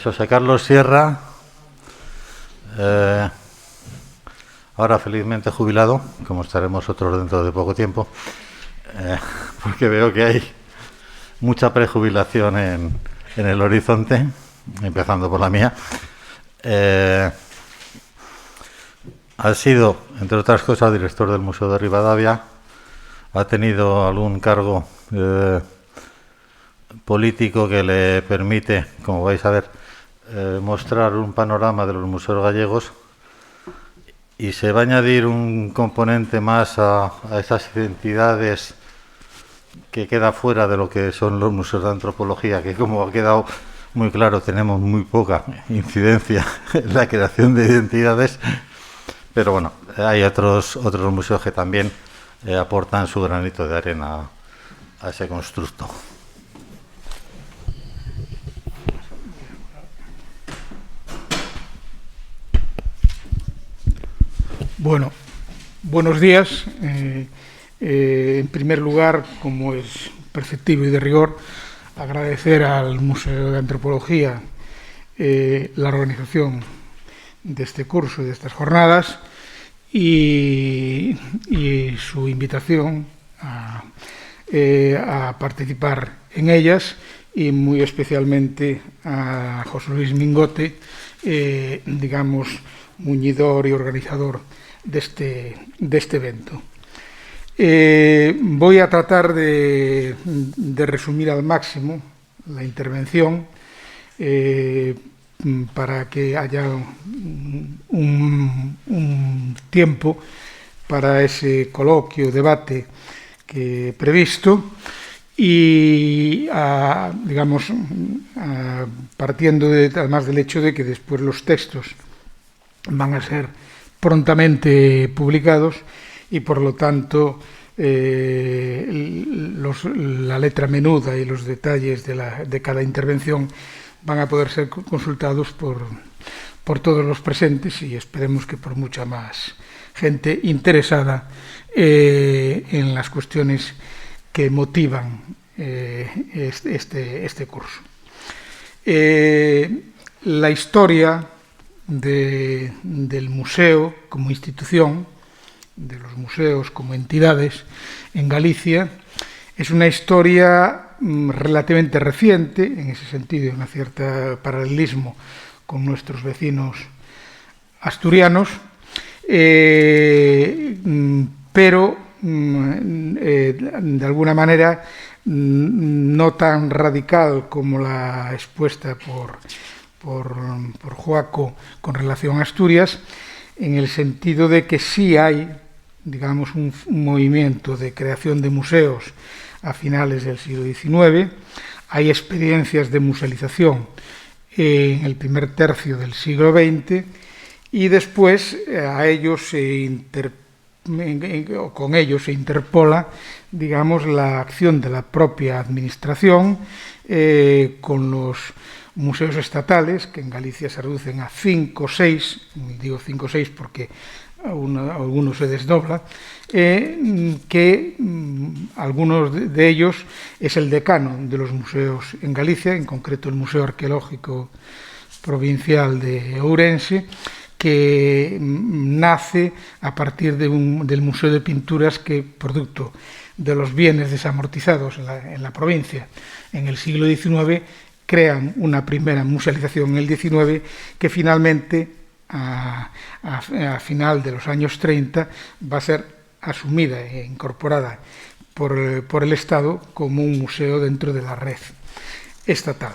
José Carlos Sierra, ahora felizmente jubilado, como estaremos otros dentro de poco tiempo, porque veo que hay mucha prejubilación en el horizonte, empezando por la mía. Ha sido, entre otras cosas, director del Museo de Rivadavia, ha tenido algún cargo político que le permite, como vais a ver, mostrar un panorama de los museos gallegos, y se va a añadir un componente más a esas identidades que queda fuera de lo que son los museos de antropología, que, como ha quedado muy claro, tenemos muy poca incidencia en la creación de identidades, pero bueno, hay otros museos que también aportan su granito de arena a ese constructo. Bueno, buenos días. En primer lugar, como es perceptivo y de rigor, agradecer al Museo de Antropología la organización de este curso y de estas jornadas y su invitación a participar en ellas, y muy especialmente a José Luis Mingote, digamos, muñidor y organizador de este evento. Voy a tratar de resumir al máximo la intervención para que haya un tiempo para ese coloquio, debate que he previsto, y digamos, partiendo además del hecho de que después los textos van a ser prontamente publicados y por lo tanto la letra menuda y los detalles de cada intervención van a poder ser consultados por todos los presentes, y esperemos que por mucha más gente interesada en las cuestiones que motivan este curso. La historia del museo como institución, de los museos como entidades en Galicia, es una historia relativamente reciente, en ese sentido, un cierto paralelismo con nuestros vecinos asturianos, pero de alguna manera no tan radical como la expuesta por Joaco con relación a Asturias, en el sentido de que sí hay, digamos, un movimiento de creación de museos a finales del siglo XIX, hay experiencias de musealización en el primer tercio del siglo XX, y después con ellos se interpola, digamos, la acción de la propia administración con los museos estatales, que en Galicia se reducen a 5 o 6, digo 5 o 6 porque alguno se desdobla, que algunos de ellos es el decano de los museos en Galicia, en concreto el Museo Arqueológico Provincial de Ourense, que nace a partir del Museo de Pinturas, que, producto de los bienes desamortizados en la provincia en el siglo XIX, crean una primera musealización en el XIX que finalmente, a final de los años 30, va a ser asumida e incorporada por el Estado como un museo dentro de la red estatal.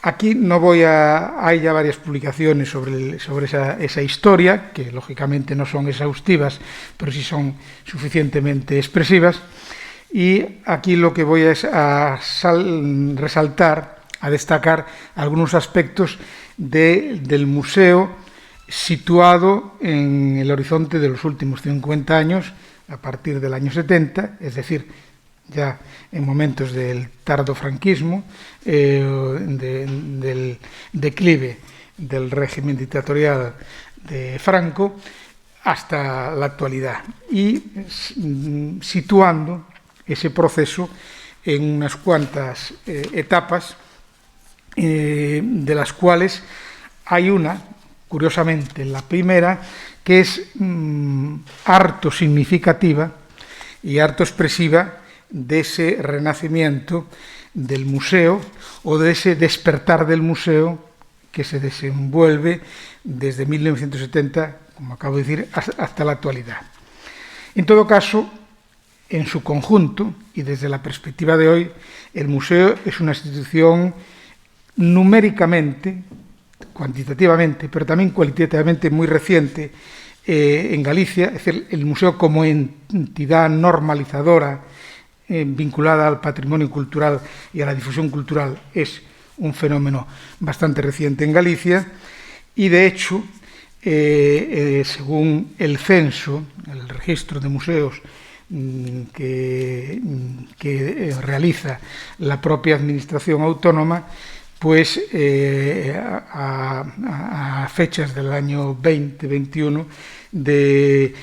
Aquí no voy hay ya varias publicaciones sobre esa historia, que lógicamente no son exhaustivas, pero sí son suficientemente expresivas. Y aquí lo que voy es a resaltar, a destacar algunos aspectos del museo situado en el horizonte de los últimos 50 años, a partir del año 70, es decir, ya en momentos del tardofranquismo, del declive del régimen dictatorial de Franco, hasta la actualidad, y situando ese proceso en unas cuantas etapas, de las cuales hay una, curiosamente, la primera, que es harto significativa y harto expresiva de ese renacimiento del museo o de ese despertar del museo que se desenvuelve desde 1970, como acabo de decir, hasta la actualidad. En todo caso, en su conjunto y desde la perspectiva de hoy, el museo es una institución numéricamente, cuantitativamente, pero también cualitativamente muy reciente en Galicia. Es decir, el museo como entidad normalizadora vinculada al patrimonio cultural y a la difusión cultural es un fenómeno bastante reciente en Galicia y, de hecho, según el censo, el registro de museos que realiza la propia Administración autónoma, pues a fechas del año 2021, de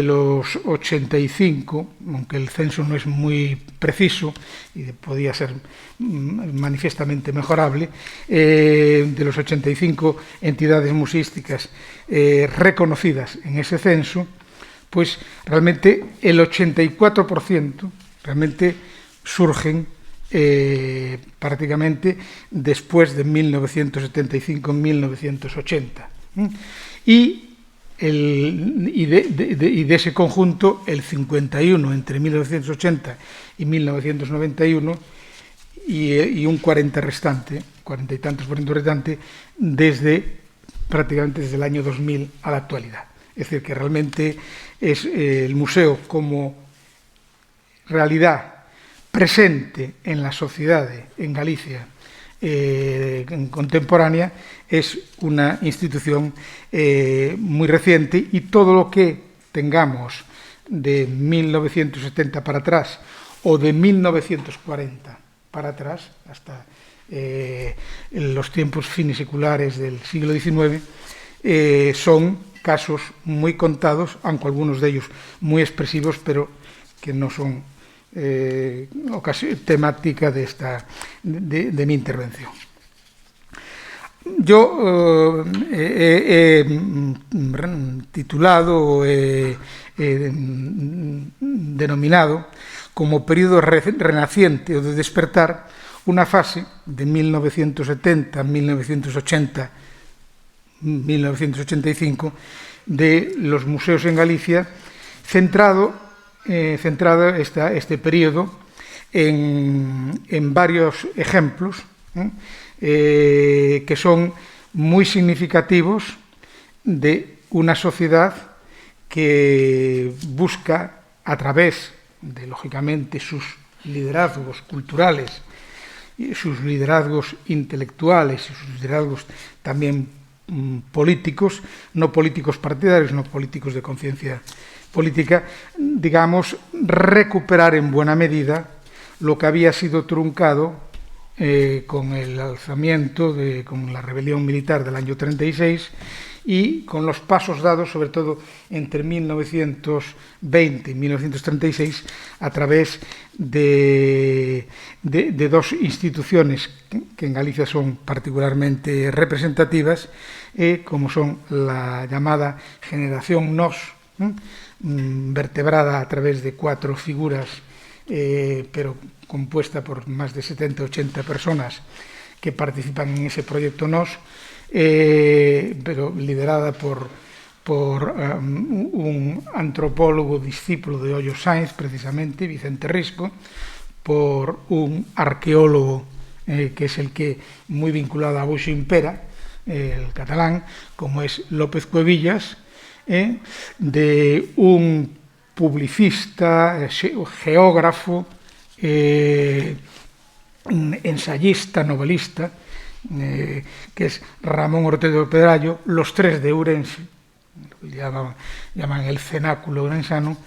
los 85, aunque el censo no es muy preciso y podía ser manifiestamente mejorable, de los 85 entidades museísticas reconocidas en ese censo, pues realmente el 84% realmente surgen prácticamente después de 1975-1980. Y de ese conjunto, el 51 entre 1980 y 1991 y un 40 restante, 40 y tantos por ciento restante, prácticamente desde el año 2000 a la actualidad. Es decir, que realmente es el museo como realidad presente en la sociedad en Galicia contemporánea, es una institución muy reciente, y todo lo que tengamos de 1970 para atrás o de 1940 para atrás, hasta los tiempos finiseculares del siglo XIX, son casos muy contados, aunque algunos de ellos muy expresivos, pero que no son temática de mi intervención. Yo he titulado, denominado como periodo renaciente o de despertar una fase de 1970, 1980, 1985 de los museos en Galicia, centrado este periodo en varios ejemplos que son muy significativos de una sociedad que busca, a través de, lógicamente, sus liderazgos culturales, sus liderazgos intelectuales y sus liderazgos también políticos, no políticos partidarios, no políticos de conciencia política, digamos, recuperar en buena medida lo que había sido truncado con el alzamiento, con la rebelión militar del año 36 y con los pasos dados, sobre todo entre 1920 y 1936, a través de dos instituciones que en Galicia son particularmente representativas, como son la llamada Generación Nós, vertebrada a través de 4 figuras, pero compuesta por más de 70-80 personas que participan en ese proyecto Nós, pero liderada por un antropólogo discípulo de Ollo Sáenz, precisamente, Vicente Risco, por un arqueólogo que es el que muy vinculado a Buxo Impera, el catalán, como es López Cuevillas, de un publicista, geógrafo, ensayista, novelista, que es Ramón Ortega Pedrallo, los 3 de Ourense, llaman el cenáculo ourensano,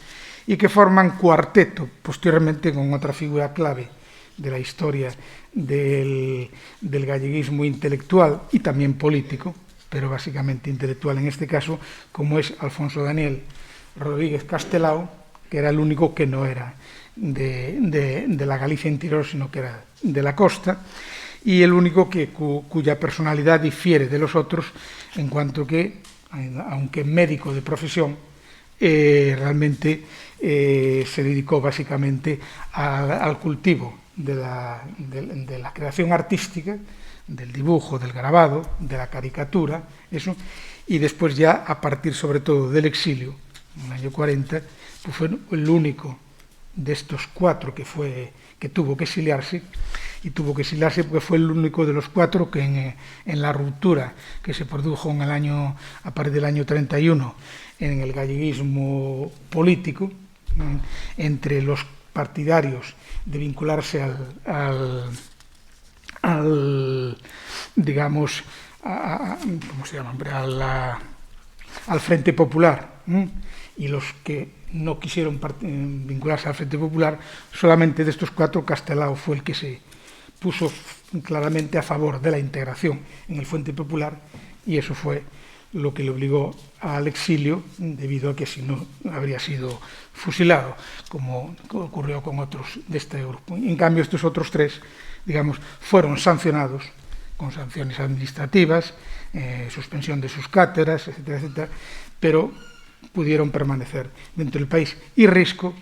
y que forman cuarteto, posteriormente con otra figura clave de la historia del galleguismo intelectual y también político, pero básicamente intelectual en este caso, como es Alfonso Daniel Rodríguez Castelao, que era el único que no era de la Galicia interior, sino que era de la costa, y el único cuya personalidad difiere de los otros, en cuanto que, aunque médico de profesión, realmente se dedicó básicamente al cultivo de la creación artística, del dibujo, del grabado, de la caricatura, eso, y después ya a partir sobre todo del exilio, en el año 40, pues fue el único de estos 4 que tuvo que exiliarse, y tuvo que exiliarse porque fue el único de los 4 que en la ruptura que se produjo a partir del año 31 en el galleguismo político, entre los partidarios de vincularse digamos, ¿cómo se llama? Al Frente Popular, y los que no quisieron vincularse al Frente Popular, solamente de estos 4, Castelao fue el que se puso claramente a favor de la integración en el Frente Popular, y eso fue lo que le obligó al exilio, debido a que si no habría sido fusilado, como ocurrió con otros de este grupo. En cambio, estos otros 3, digamos, fueron sancionados con sanciones administrativas, suspensión de sus cátedras, etcétera, etcétera, pero pudieron permanecer dentro del país. Y Risco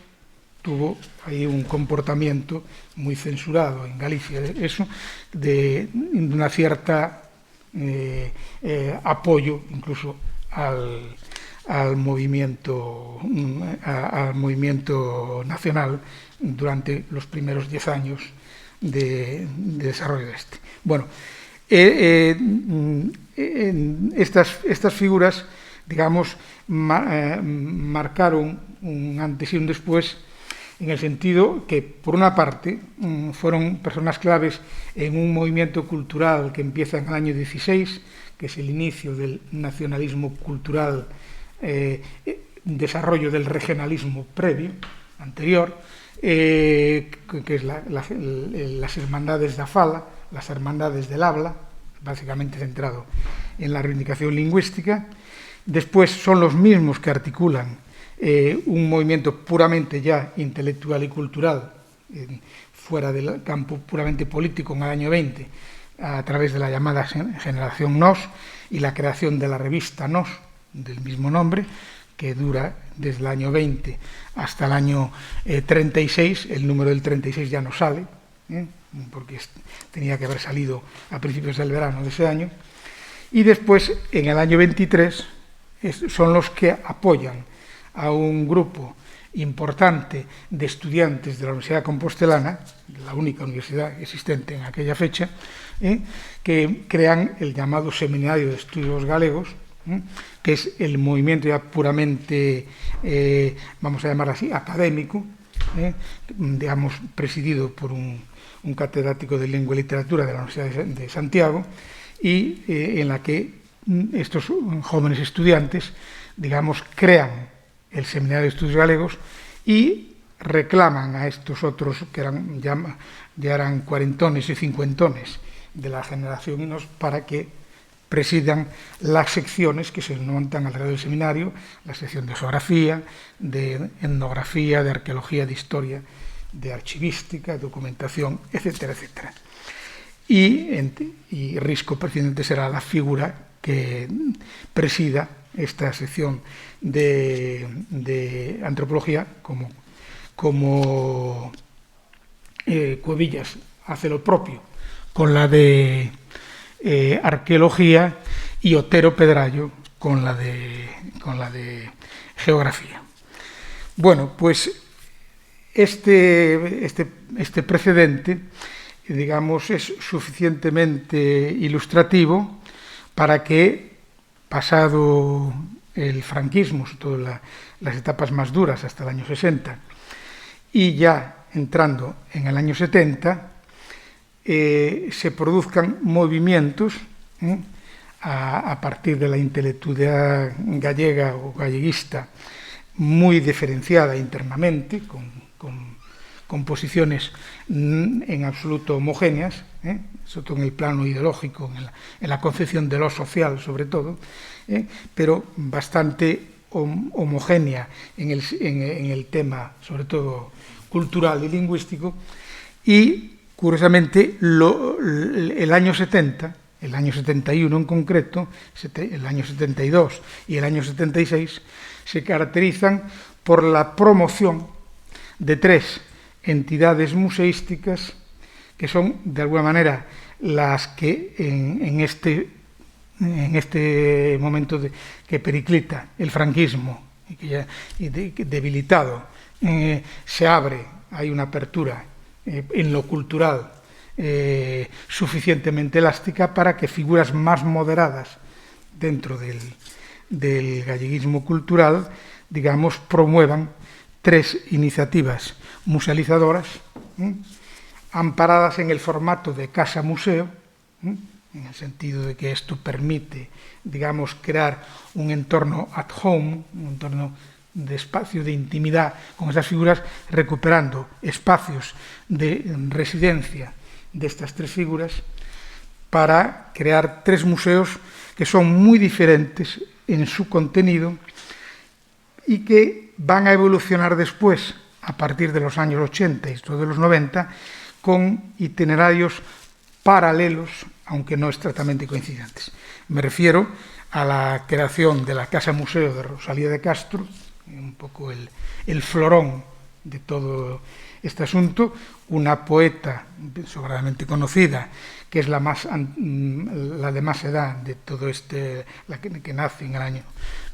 tuvo ahí un comportamiento muy censurado en Galicia, eso, de una cierta apoyo incluso al movimiento nacional durante los primeros 10 años de desarrollo de este. Bueno, estas figuras, digamos, marcaron un antes y un después, en el sentido que, por una parte, fueron personas claves en un movimiento cultural que empieza en el año 16, que es el inicio del nacionalismo cultural, desarrollo del regionalismo previo, anterior, que es las hermandades da fala, las hermandades del habla, básicamente centrado en la reivindicación lingüística. Después son los mismos que articulan un movimiento puramente ya intelectual y cultural, fuera del campo puramente político, en el año 20, a través de la llamada generación NOS y la creación de la revista NOS, del mismo nombre, que dura desde el año 20 hasta el año 36. El número del 36 ya no sale, porque tenía que haber salido a principios del verano de ese año. Y después, en el año 23, son los que apoyan a un grupo importante de estudiantes de la Universidad Compostelana, la única universidad existente en aquella fecha, que crean el llamado Seminario de Estudios Galegos, que es el movimiento ya puramente, vamos a llamar así, académico, digamos, presidido por un catedrático de Lengua y Literatura de la Universidad de Santiago, y en la que estos jóvenes estudiantes, digamos, crean el Seminario de Estudios Galegos y reclaman a estos otros que ya eran cuarentones y cincuentones de la generación INOS para que presidan las secciones que se montan alrededor del seminario, la sección de geografía, de etnografía, de arqueología, de historia, de archivística, documentación, etcétera, etcétera. Y Risco precisamente será la figura que presida esta sección de antropología, como Cuevillas hace lo propio con la de arqueología, y Otero Pedrayo con la de geografía. Bueno, pues este precedente, digamos, es suficientemente ilustrativo para que, pasado el franquismo, sobre todo las etapas más duras hasta el año 60, y ya entrando en el año 70, se produzcan movimientos a partir de la intelectualidad gallega o galleguista muy diferenciada internamente, con posiciones en absoluto homogéneas, sobre todo en el plano ideológico, en la concepción de lo social sobre todo, pero bastante homogénea en el tema, sobre todo cultural y lingüístico, y curiosamente el año 70, el año 71 en concreto, el año 72 y el año 76, se caracterizan por la promoción de 3 entidades museísticas que son, de alguna manera, las que en este momento que periclita el franquismo y que ya debilitado, se abre, hay una apertura en lo cultural suficientemente elástica para que figuras más moderadas dentro del galleguismo cultural, digamos, promuevan 3 iniciativas musealizadoras, amparadas en el formato de casa-museo, en el sentido de que esto permite, digamos, crear un entorno at home, un entorno de espacio de intimidad con esas figuras, recuperando espacios de residencia de estas 3 figuras para crear 3 museos que son muy diferentes en su contenido y que van a evolucionar después, a partir de los años 80 y todo de los 90, con itinerarios paralelos, aunque no estrictamente coincidentes. Me refiero a la creación de la Casa Museo de Rosalía de Castro, un poco el florón de todo este asunto, una poeta sobradamente conocida, que es la de más edad de todo la que nace en el año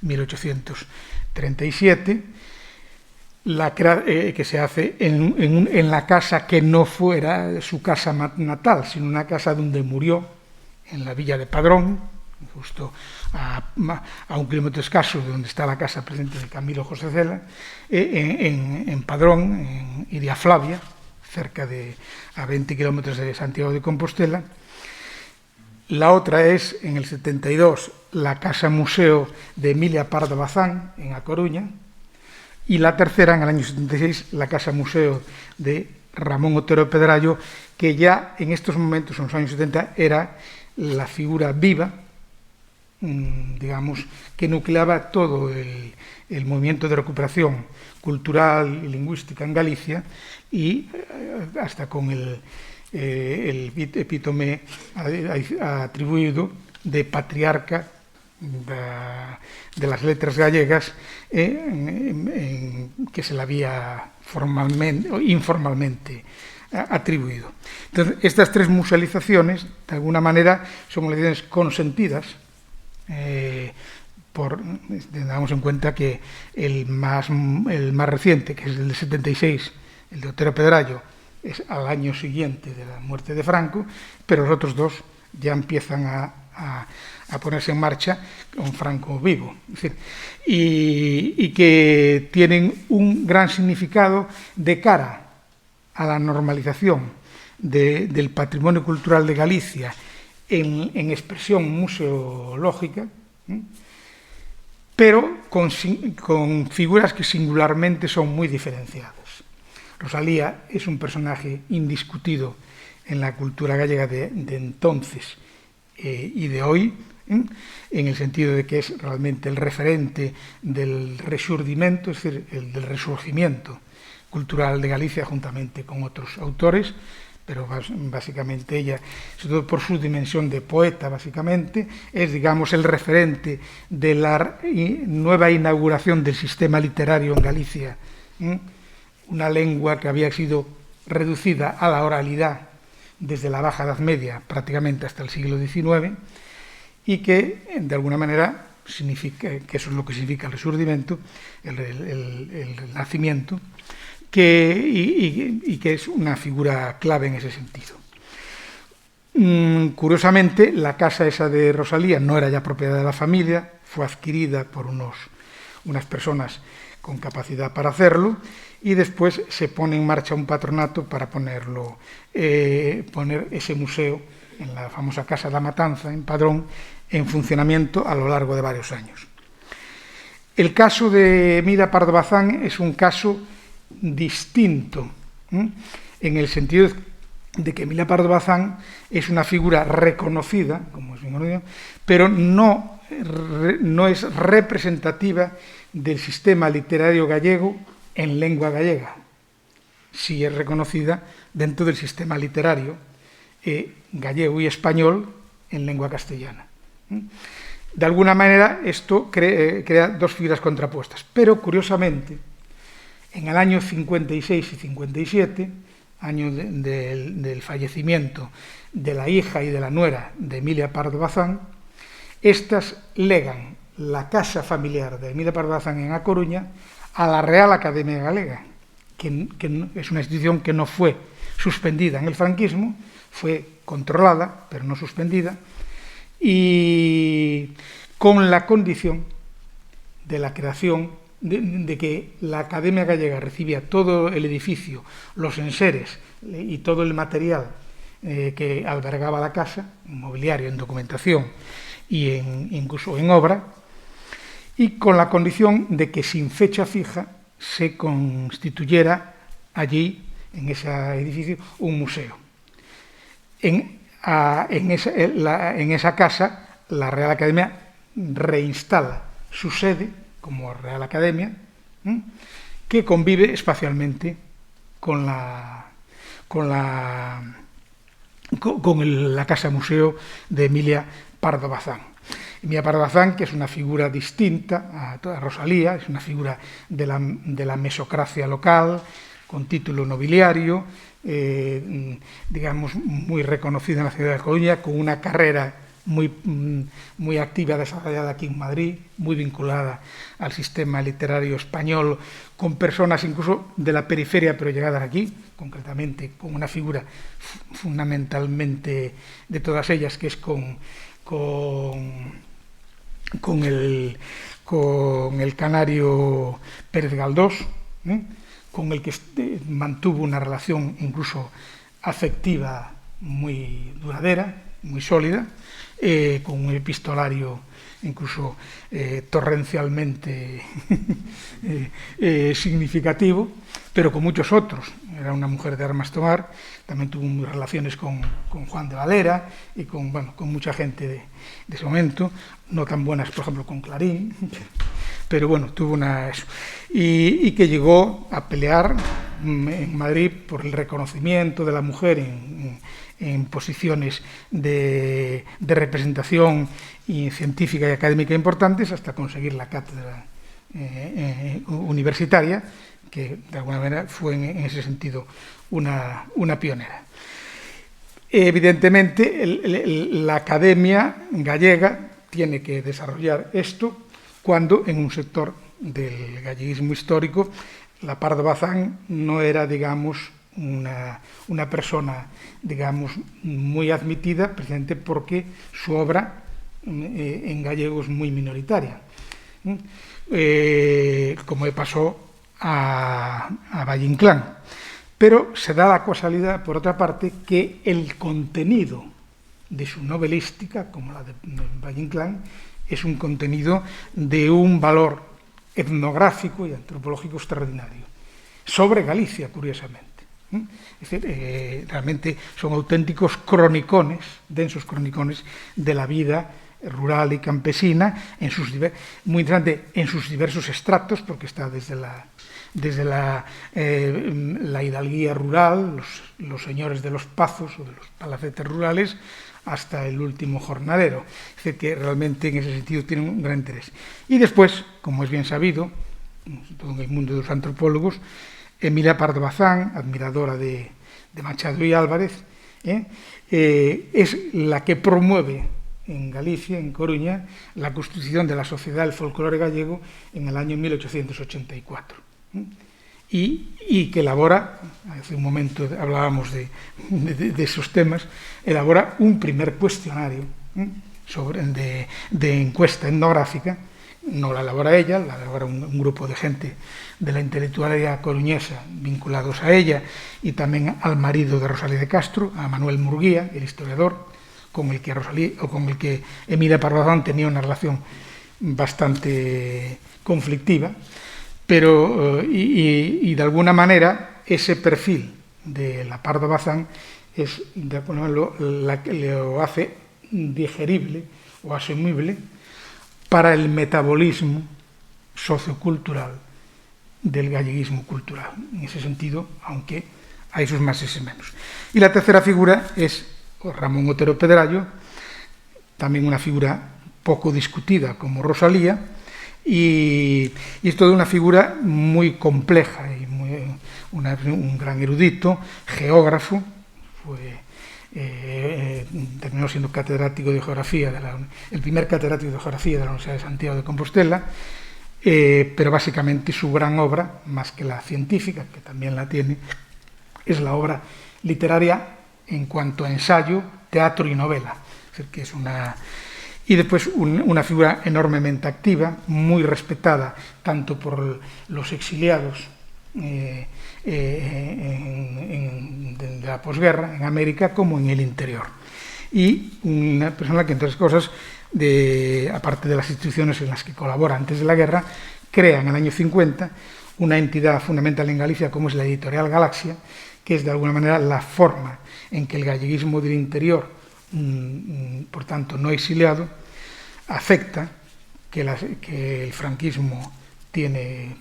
1837, que se hace en la casa que no fuera su casa natal, sino una casa donde murió, en la villa de Padrón, justo a 1 kilómetro escaso de donde está la casa presente de Camilo José Cela, en Padrón, en Iria Flavia, cerca a 20 kilómetros de Santiago de Compostela. La otra es, en el 72, la Casa Museo de Emilia Pardo Bazán, en A Coruña, y la tercera, en el año 76, la Casa Museo de Ramón Otero Pedrallo, que ya en estos momentos, en los años 70, era la figura viva, digamos, que nucleaba todo el movimiento de recuperación cultural y lingüística en Galicia, y hasta con el epítome atribuído de patriarca de las letras gallegas, que se le había formalmente o informalmente atribuido. Entonces, estas 3 musealizaciones, de alguna manera, son musealizaciones consentidas, tengamos en cuenta que el más reciente, que es el de 76, el de Otero Pedrallo, es al año siguiente de la muerte de Franco, pero los otros 2 ya empiezan a ponerse en marcha con Franco vivo. Es decir, y que tienen un gran significado de cara a la normalización del patrimonio cultural de Galicia en expresión museológica, pero con figuras que singularmente son muy diferenciadas. Rosalía es un personaje indiscutido en la cultura gallega de entonces y de hoy, en el sentido de que es realmente el referente del resurdimento, es decir, del resurgimiento cultural de Galicia, juntamente con otros autores, pero básicamente ella, sobre todo por su dimensión de poeta, básicamente, es, digamos, el referente de la nueva inauguración del sistema literario en Galicia, una lengua que había sido reducida a la oralidad desde la Baja Edad Media prácticamente hasta el siglo XIX, y que, de alguna manera, significa, que eso es lo que significa el resurdimento, el nacimiento, y que es una figura clave en ese sentido. Curiosamente, la casa esa de Rosalía no era ya propiedad de la familia, fue adquirida por unas personas con capacidad para hacerlo, y después se pone en marcha un patronato para poner ese museo en la famosa Casa de la Matanza, en Padrón, en funcionamiento a lo largo de varios años. El caso de Emilia Pardo Bazán es un caso distinto, en el sentido de que Emilia Pardo Bazán es una figura reconocida, como es bien conocido, pero no es representativa del sistema literario gallego en lengua gallega. Si es reconocida dentro del sistema literario gallego y español en lengua castellana. De alguna manera esto crea dos figuras contrapuestas, pero curiosamente en el año 56 y 57, año del fallecimiento de la hija y de la nuera de Emilia Pardo Bazán, estas legan la casa familiar de Emilia Pardo Bazán en A Coruña a la Real Academia Galega, que es una institución que no fue suspendida en el franquismo, fue controlada, pero no suspendida, y con la condición de la creación de que la Academia Gallega recibía todo el edificio, los enseres y todo el material que albergaba la casa, en mobiliario, en documentación y incluso en obra, y con la condición de que sin fecha fija se constituyera allí, en ese edificio, un museo. En esa casa, la Real Academia reinstala su sede como Real Academia, que convive espacialmente con la casa museo de Emilia Pardo Bazán. Emilia Pardo Bazán, que es una figura distinta a Rosalía, es una figura de la mesocracia local, con título nobiliario, digamos, muy reconocida en la ciudad de Coruña, con una carrera muy activa, desarrollada aquí en Madrid, muy vinculada al sistema literario español, con personas incluso de la periferia, pero llegadas aquí, concretamente con una figura fundamentalmente de todas ellas, que es con el canario Pérez Galdós, con el que mantuvo una relación incluso afectiva muy duradera, muy sólida, con un epistolario incluso torrencialmente significativo, pero con muchos otros. Era una mujer de armas tomar, también tuvo relaciones con Juan de Valera y con mucha gente de ese momento, no tan buenas, por ejemplo, con Clarín, pero bueno, tuvo eso. Y que llegó a pelear en Madrid por el reconocimiento de la mujer en posiciones de representación científica y académica importantes, hasta conseguir la cátedra universitaria, que de alguna manera fue en ese sentido una pionera. Evidentemente, la Academia Gallega tiene que desarrollar esto cuando en un sector del galleguismo histórico la Pardo Bazán no era, digamos, una persona, digamos, muy admitida, precisamente porque su obra en gallego es muy minoritaria, como le pasó a Valle Inclán. Pero se da la casualidad, por otra parte, que el contenido de su novelística, como la de Valle Inclán, es un contenido de un valor etnográfico y antropológico extraordinario, sobre Galicia, curiosamente. Es decir, realmente son auténticos cronicones, densos cronicones de la vida rural y campesina, muy interesante en sus diversos estratos, porque está desde la hidalguía rural, los señores de los pazos o de los palacetes rurales, hasta el último jornalero. Es decir, que realmente en ese sentido tiene un gran interés. Y después, como es bien sabido, todo en el mundo de los antropólogos, Emilia Pardo Bazán, admiradora de Machado y Álvarez, es la que promueve en Galicia, en Coruña, la constitución de la Sociedad del Folclore Gallego en el año 1884. Y que elabora, hace un momento hablábamos de esos temas, elabora un primer cuestionario de encuesta etnográfica. No la elabora ella, la elabora un grupo de gente de la intelectualidad coruñesa vinculados a ella y también al marido de Rosalía de Castro, a Manuel Murguía, el historiador, con el que Emilia Pardo Bazán tenía una relación bastante conflictiva, pero y de alguna manera ese perfil de la Pardo Bazán es la que lo hace digerible o asumible para el metabolismo sociocultural del galleguismo cultural. En ese sentido, aunque hay sus más y sus menos. Y la tercera figura es Ramón Otero Pedrayo, también una figura poco discutida como Rosalía, y es toda una figura muy compleja y un gran erudito, geógrafo, terminó siendo catedrático de geografía, el primer catedrático de geografía de la Universidad de Santiago de Compostela, pero básicamente su gran obra, más que la científica, que también la tiene, es la obra literaria en cuanto a ensayo, teatro y novela. Es decir, que es y después una figura enormemente activa, muy respetada tanto por los exiliados de la posguerra en América como en el interior. Y una persona que, entre otras cosas, aparte de las instituciones en las que colabora antes de la guerra, crea en el año 50 una entidad fundamental en Galicia como es la Editorial Galaxia, que es de alguna manera la forma en que el galleguismo del interior, por tanto no exiliado, acepta que el franquismo tiene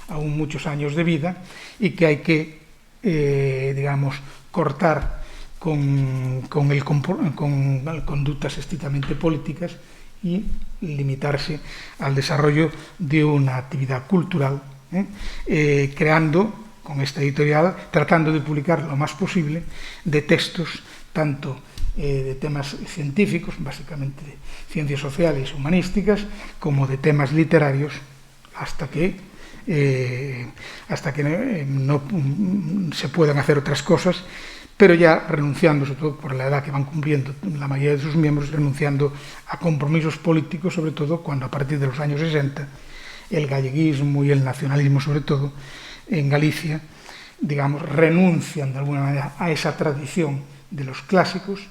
aún muchos años de vida y que hay que, digamos, cortar con conductas estrictamente políticas y limitarse al desarrollo de una actividad cultural, creando con esta editorial, tratando de publicar lo más posible de textos, tanto de temas científicos, básicamente de ciencias sociales, humanísticas, como de temas literarios, hasta que no se puedan hacer otras cosas, pero ya renunciando, sobre todo por la edad que van cumpliendo la mayoría de sus miembros, renunciando a compromisos políticos, sobre todo cuando a partir de los años 60 el galleguismo y el nacionalismo, sobre todo en Galicia, digamos, renuncian de alguna manera a esa tradición de los clásicos,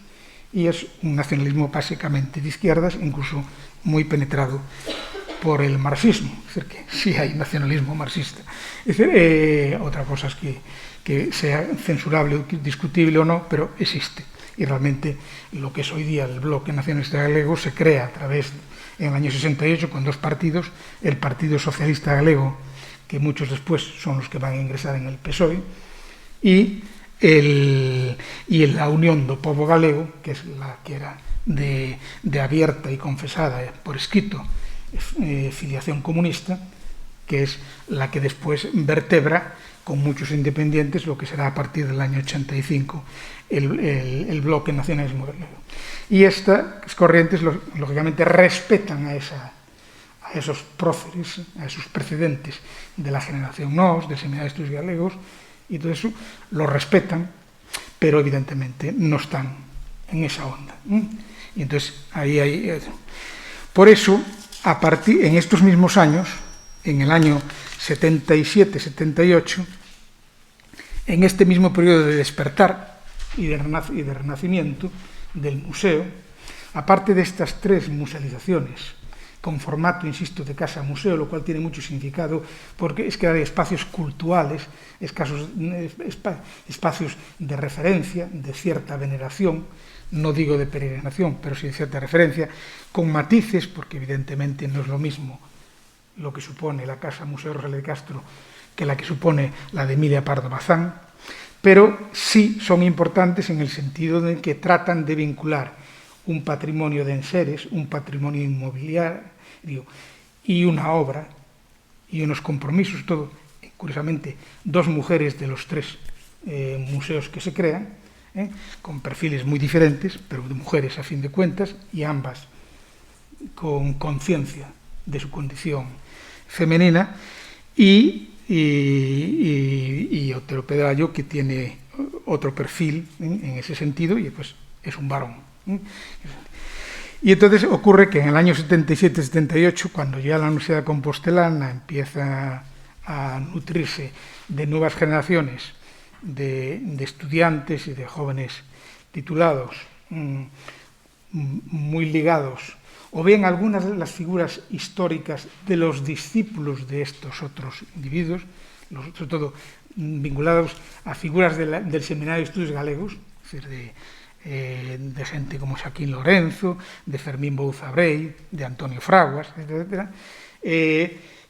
y es un nacionalismo básicamente de izquierdas, incluso muy penetrado por el marxismo. Es decir, que sí hay nacionalismo marxista. Es decir, otra cosa es que sea censurable o discutible o no, pero existe. Y realmente lo que es hoy día el Bloque Nacionalista Galego se crea a través, en el año 68, con dos partidos, el Partido Socialista Galego, que muchos después son los que van a ingresar en el PSOE, y la Unión do Pobo Galego, que es la que era de abierta y confesada por escrito filiación comunista, que es la que después vertebra con muchos independientes lo que será a partir del año 85 el Bloque Nacionalismo Galego. Y estas corrientes lógicamente respetan a esos próceres, a esos precedentes de la generación NOS, del Seminario de Estudios Galegos, y todo eso lo respetan, pero evidentemente no están en esa onda. Y entonces ahí hay... Por eso, en estos mismos años, en el año 77-78, en este mismo periodo de despertar y de renacimiento del museo, aparte de estas tres musealizaciones, con formato, insisto, de casa-museo, lo cual tiene mucho significado, porque es que hay espacios culturales, espacios de referencia, de cierta veneración, no digo de peregrinación, pero sí de cierta referencia, con matices, porque evidentemente no es lo mismo lo que supone la Casa-Museo Rosalía de Castro que la que supone la de Emilia Pardo Bazán, pero sí son importantes en el sentido de que tratan de vincular un patrimonio de enseres, un patrimonio inmobiliario y una obra y unos compromisos, todo, curiosamente, dos mujeres de los tres museos que se crean, con perfiles muy diferentes, pero de mujeres a fin de cuentas, y ambas con conciencia de su condición femenina, y Otero Pedrayo, que tiene otro perfil en ese sentido, y pues es un varón. Y entonces ocurre que en el año 77-78, cuando ya la Universidad Compostelana empieza a nutrirse de nuevas generaciones de estudiantes y de jóvenes titulados muy ligados, o bien algunas de las figuras históricas de los discípulos de estos otros individuos, sobre todo vinculados a figuras del Seminario de Estudios Galegos, es decir, de gente como Xaquín Lorenzo, de Fermín Bouzabrei, de Antonio Fraguas, etc.,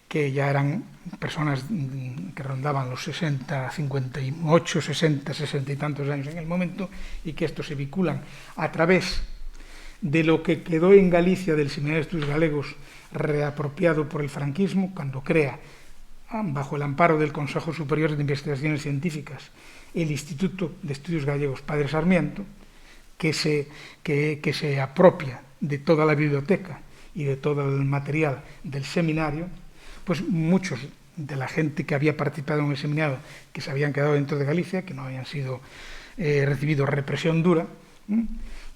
que ya eran personas que rondaban los 60, 58, 60, 60 y tantos años en el momento, y que estos se vinculan a través de lo que quedó en Galicia del Seminario de Estudios Galegos reapropiado por el franquismo, cuando crea, bajo el amparo del Consejo Superior de Investigaciones Científicas, el Instituto de Estudios Gallegos Padre Sarmiento, que se apropia de toda la biblioteca y de todo el material del seminario, pues muchos de la gente que había participado en el seminario, que se habían quedado dentro de Galicia, que no habían sido recibido represión dura,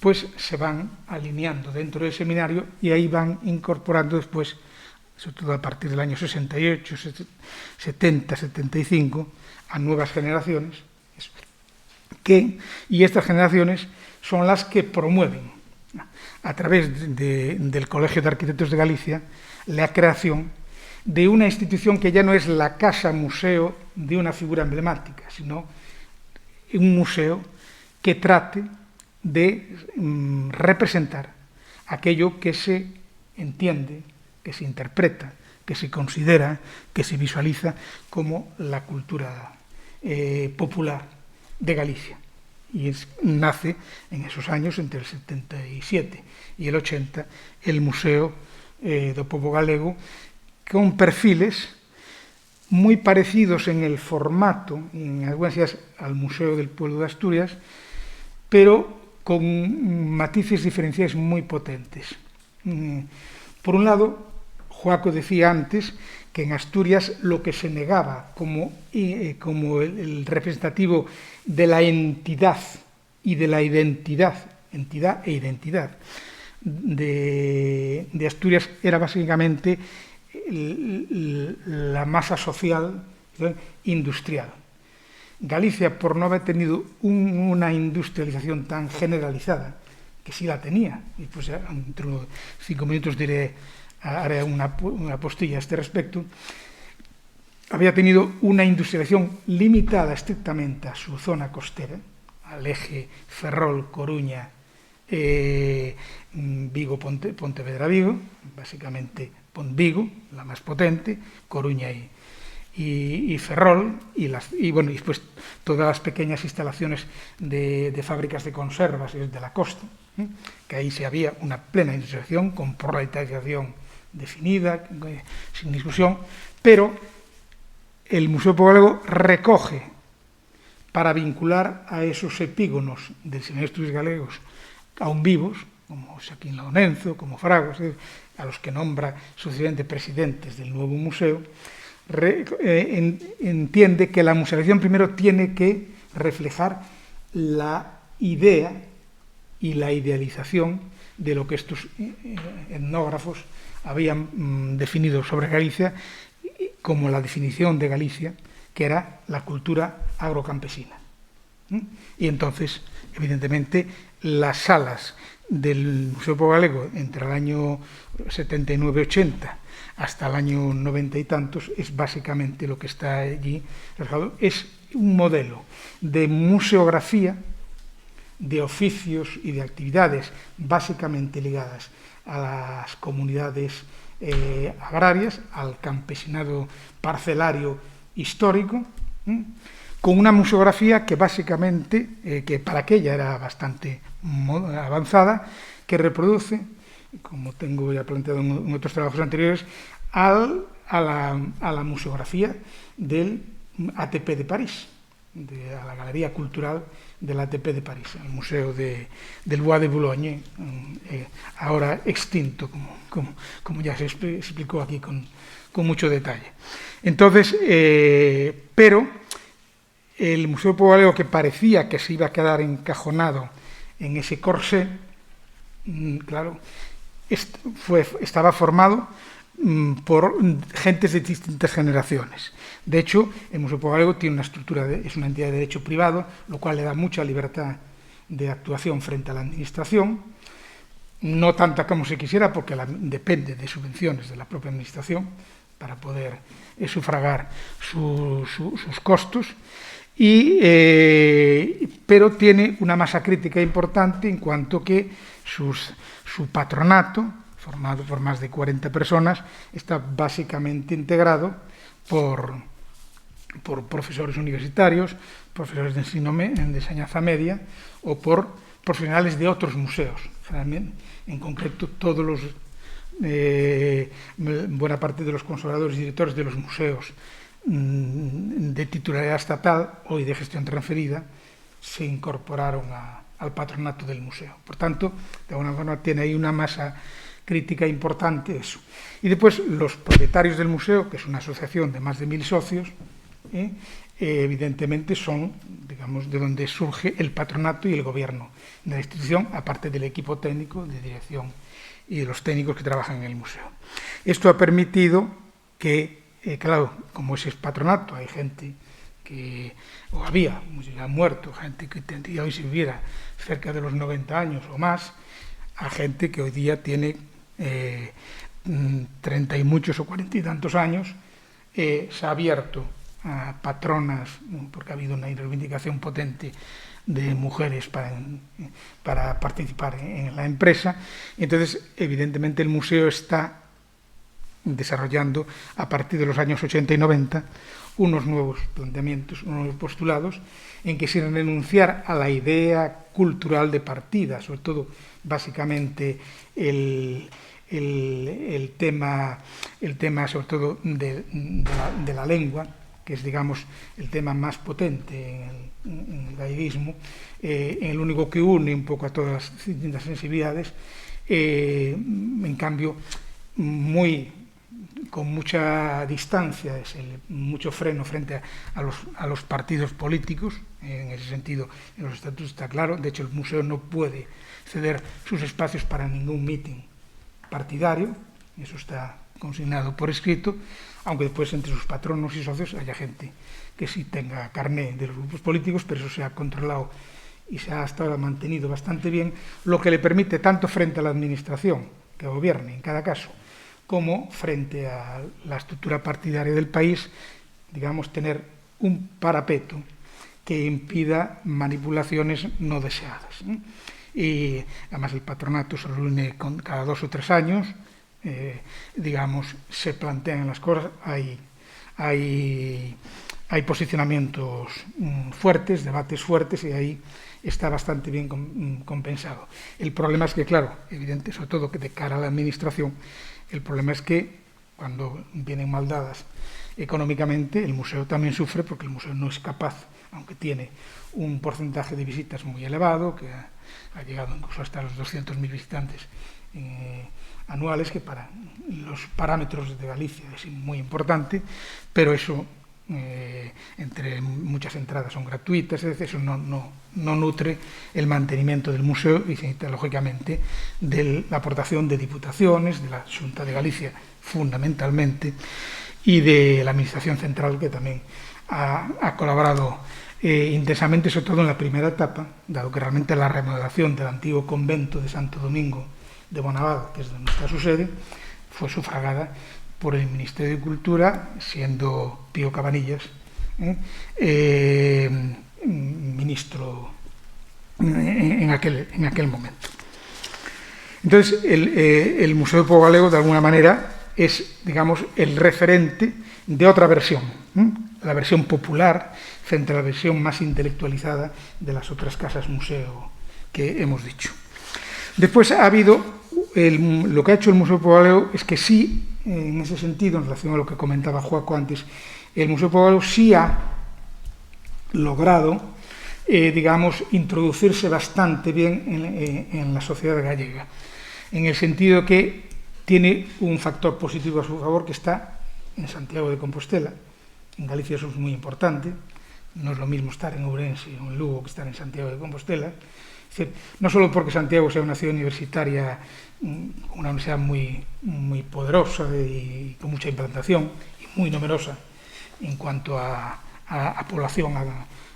pues se van alineando dentro del seminario y ahí van incorporando después, sobre todo a partir del año 68, 70, 75, a nuevas generaciones, y estas generaciones son las que promueven, a través del Colegio de Arquitectos de Galicia, la creación de una institución que ya no es la casa museo de una figura emblemática, sino un museo que trate de representar aquello que se entiende, que se interpreta, que se considera, que se visualiza como la cultura popular de Galicia. Y nace en esos años, entre el 77 y el 80, el Museo do Pobo Galego, con perfiles muy parecidos en el formato, en algunas ideas, al Museo del Pueblo de Asturias, pero con matices diferenciales muy potentes. Por un lado, Joaco decía antes que en Asturias lo que se negaba como el representativo de la entidad y de la identidad, entidad e identidad de Asturias era básicamente la masa social industrial. Galicia, por no haber tenido una industrialización tan generalizada, que sí la tenía, y pues dentro de 5 minutos haré una postilla a este respecto, había tenido una industrialización limitada estrictamente a su zona costera, al eje Ferrol-Coruña, Vigo-Pontevedra-Vigo, básicamente Vigo, la más potente, Coruña y Ferrol, y después todas las pequeñas instalaciones de fábricas de conservas de la costa, que ahí se había una plena industrialización con proletarización definida, sin discusión, pero el Museo Pobo Galego recoge, para vincular a esos epígonos del Seminario de Estudios Galegos aún vivos, como Xaquín Lorenzo, como Fraguas, a los que nombra sucesivamente presidentes del nuevo museo, entiende que la musealización primero tiene que reflejar la idea y la idealización de lo que estos etnógrafos habían definido sobre Galicia como la definición de Galicia, que era la cultura agrocampesina. Y entonces, evidentemente, las salas del Museo Pobo Galego entre el año 79-80 hasta el año 90 y tantos es básicamente lo que está allí reflejado. Es un modelo de museografía, de oficios y de actividades básicamente ligadas a las comunidades agrarias, al campesinado parcelario histórico, con una museografía que básicamente, que para aquella era bastante avanzada, que reproduce, como tengo ya planteado en otros trabajos anteriores, a la museografía del ATP de París, a la Galería Cultural del ATP de París, el Museo del Bois de Boulogne, ahora extinto, como ya se explicó aquí con mucho detalle. Entonces, pero el Museo Pobo Galego, que parecía que se iba a quedar encajonado en ese corsé, claro, estaba formado por gentes de distintas generaciones. De hecho, el Museo Pobo Galego tiene una estructura, es una entidad de derecho privado, lo cual le da mucha libertad de actuación frente a la administración, no tanta como se quisiera, porque depende de subvenciones de la propia administración para poder sufragar sus costos. pero tiene una masa crítica importante en cuanto que su patronato, formado por más de 40 personas, está básicamente integrado por profesores universitarios, profesores de enseñanza media o por profesionales de otros museos. Generalmente, en concreto, buena parte de los conservadores y directores de los museos de titularidad estatal o de gestión transferida se incorporaron al patronato del museo. Por tanto, de alguna forma tiene ahí una masa crítica importante eso. Y después los propietarios del museo, que es una asociación de más de 1000 socios, evidentemente son, digamos, de donde surge el patronato y el gobierno de la institución, aparte del equipo técnico de dirección y de los técnicos que trabajan en el museo. Esto ha permitido que, claro, como ese es patronato, hay gente que, o había, muchos ya han muerto, gente que tendría hoy si viviera cerca de los 90 años o más, a gente que hoy día tiene 30 y muchos o 40 y tantos años, se ha abierto a patronas, porque ha habido una reivindicación potente de mujeres para participar en la empresa. Entonces, evidentemente, el museo está desarrollando, a partir de los años 80 y 90, unos nuevos planteamientos, unos nuevos postulados, en que sin renunciar a la idea cultural de partida, sobre todo, básicamente, el tema sobre todo de la lengua, que es, digamos, el tema más potente en el galleguismo, el único que une un poco a todas las distintas sensibilidades, en cambio, con mucha distancia, mucho freno frente a los partidos políticos. En ese sentido, en los estatutos está claro. De hecho, el museo no puede ceder sus espacios para ningún mitin partidario, eso está consignado por escrito, aunque después entre sus patronos y socios haya gente que sí tenga carné de los grupos políticos, pero eso se ha controlado y se ha hasta ahora mantenido bastante bien, lo que le permite, tanto frente a la administración, que gobierne en cada caso, como frente a la estructura partidaria del país, digamos, tener un parapeto que impida manipulaciones no deseadas. Y además el patronato se reúne cada 2 o 3 años, digamos, se plantean las cosas, hay posicionamientos fuertes, debates fuertes, y ahí está bastante bien compensado. El problema es que, claro, evidente, sobre todo que de cara a la administración, el problema es que cuando vienen mal dadas económicamente, el museo también sufre, porque el museo no es capaz, aunque tiene un porcentaje de visitas muy elevado, que ha llegado incluso hasta los 200.000 visitantes anuales, que para los parámetros de Galicia es muy importante, pero eso, entre muchas entradas son gratuitas, es decir, eso no nutre el mantenimiento del museo y necesita, lógicamente, de la aportación de diputaciones, de la Xunta de Galicia fundamentalmente, y de la Administración Central, que también ha colaborado intensamente, sobre todo en la primera etapa, dado que realmente la remodelación del antiguo convento de Santo Domingo de Bonabada, que es donde está su sede, fue sufragada por el Ministerio de Cultura, siendo Pío Cabanillas ministro en aquel momento. Entonces, el Museo do Pobo Galego, de alguna manera, es, digamos, el referente de otra versión, la versión popular frente a la versión más intelectualizada de las otras casas museo que hemos dicho. Después ha habido, lo que ha hecho el Museo do Pobo Galego es que sí, en ese sentido, en relación a lo que comentaba Joaco antes, el Museo do Pobo Galego sí ha logrado, digamos, introducirse bastante bien en la sociedad gallega, en el sentido que tiene un factor positivo a su favor, que está en Santiago de Compostela. En Galicia eso es muy importante, no es lo mismo estar en Ourense o en Lugo que estar en Santiago de Compostela. Es decir, no solo porque Santiago sea una ciudad universitaria, una universidad muy poderosa y con mucha implantación y muy numerosa en cuanto a población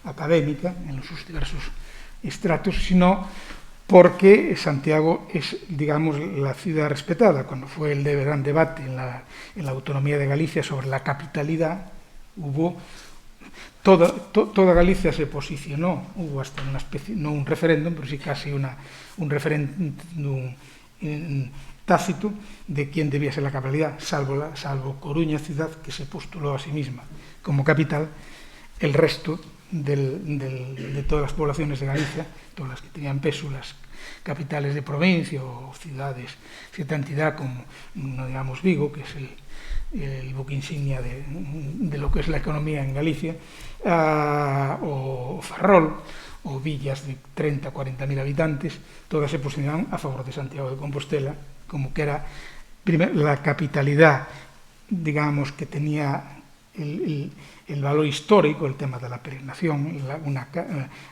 académica en sus diversos estratos, sino porque Santiago es, digamos, la ciudad respetada. Cuando fue el gran debate en la autonomía de Galicia sobre la capitalidad, hubo toda Galicia se posicionó, hubo hasta una especie, no un referéndum, pero sí casi un referéndum tácito de quién debía ser la capitalidad, salvo Coruña ciudad, que se postuló a sí misma como capital. El resto de todas las poblaciones de Galicia, todas las que tenían peso, las capitales de provincia o ciudades, cierta entidad como, no digamos, Vigo, que es el buque insignia de lo que es la economía en Galicia, o Ferrol, o villas de 30 o 40.000 habitantes, todas se posicionaban a favor de Santiago de Compostela, como que era la capitalidad, digamos, que tenía el valor histórico, el tema de la peregrinación,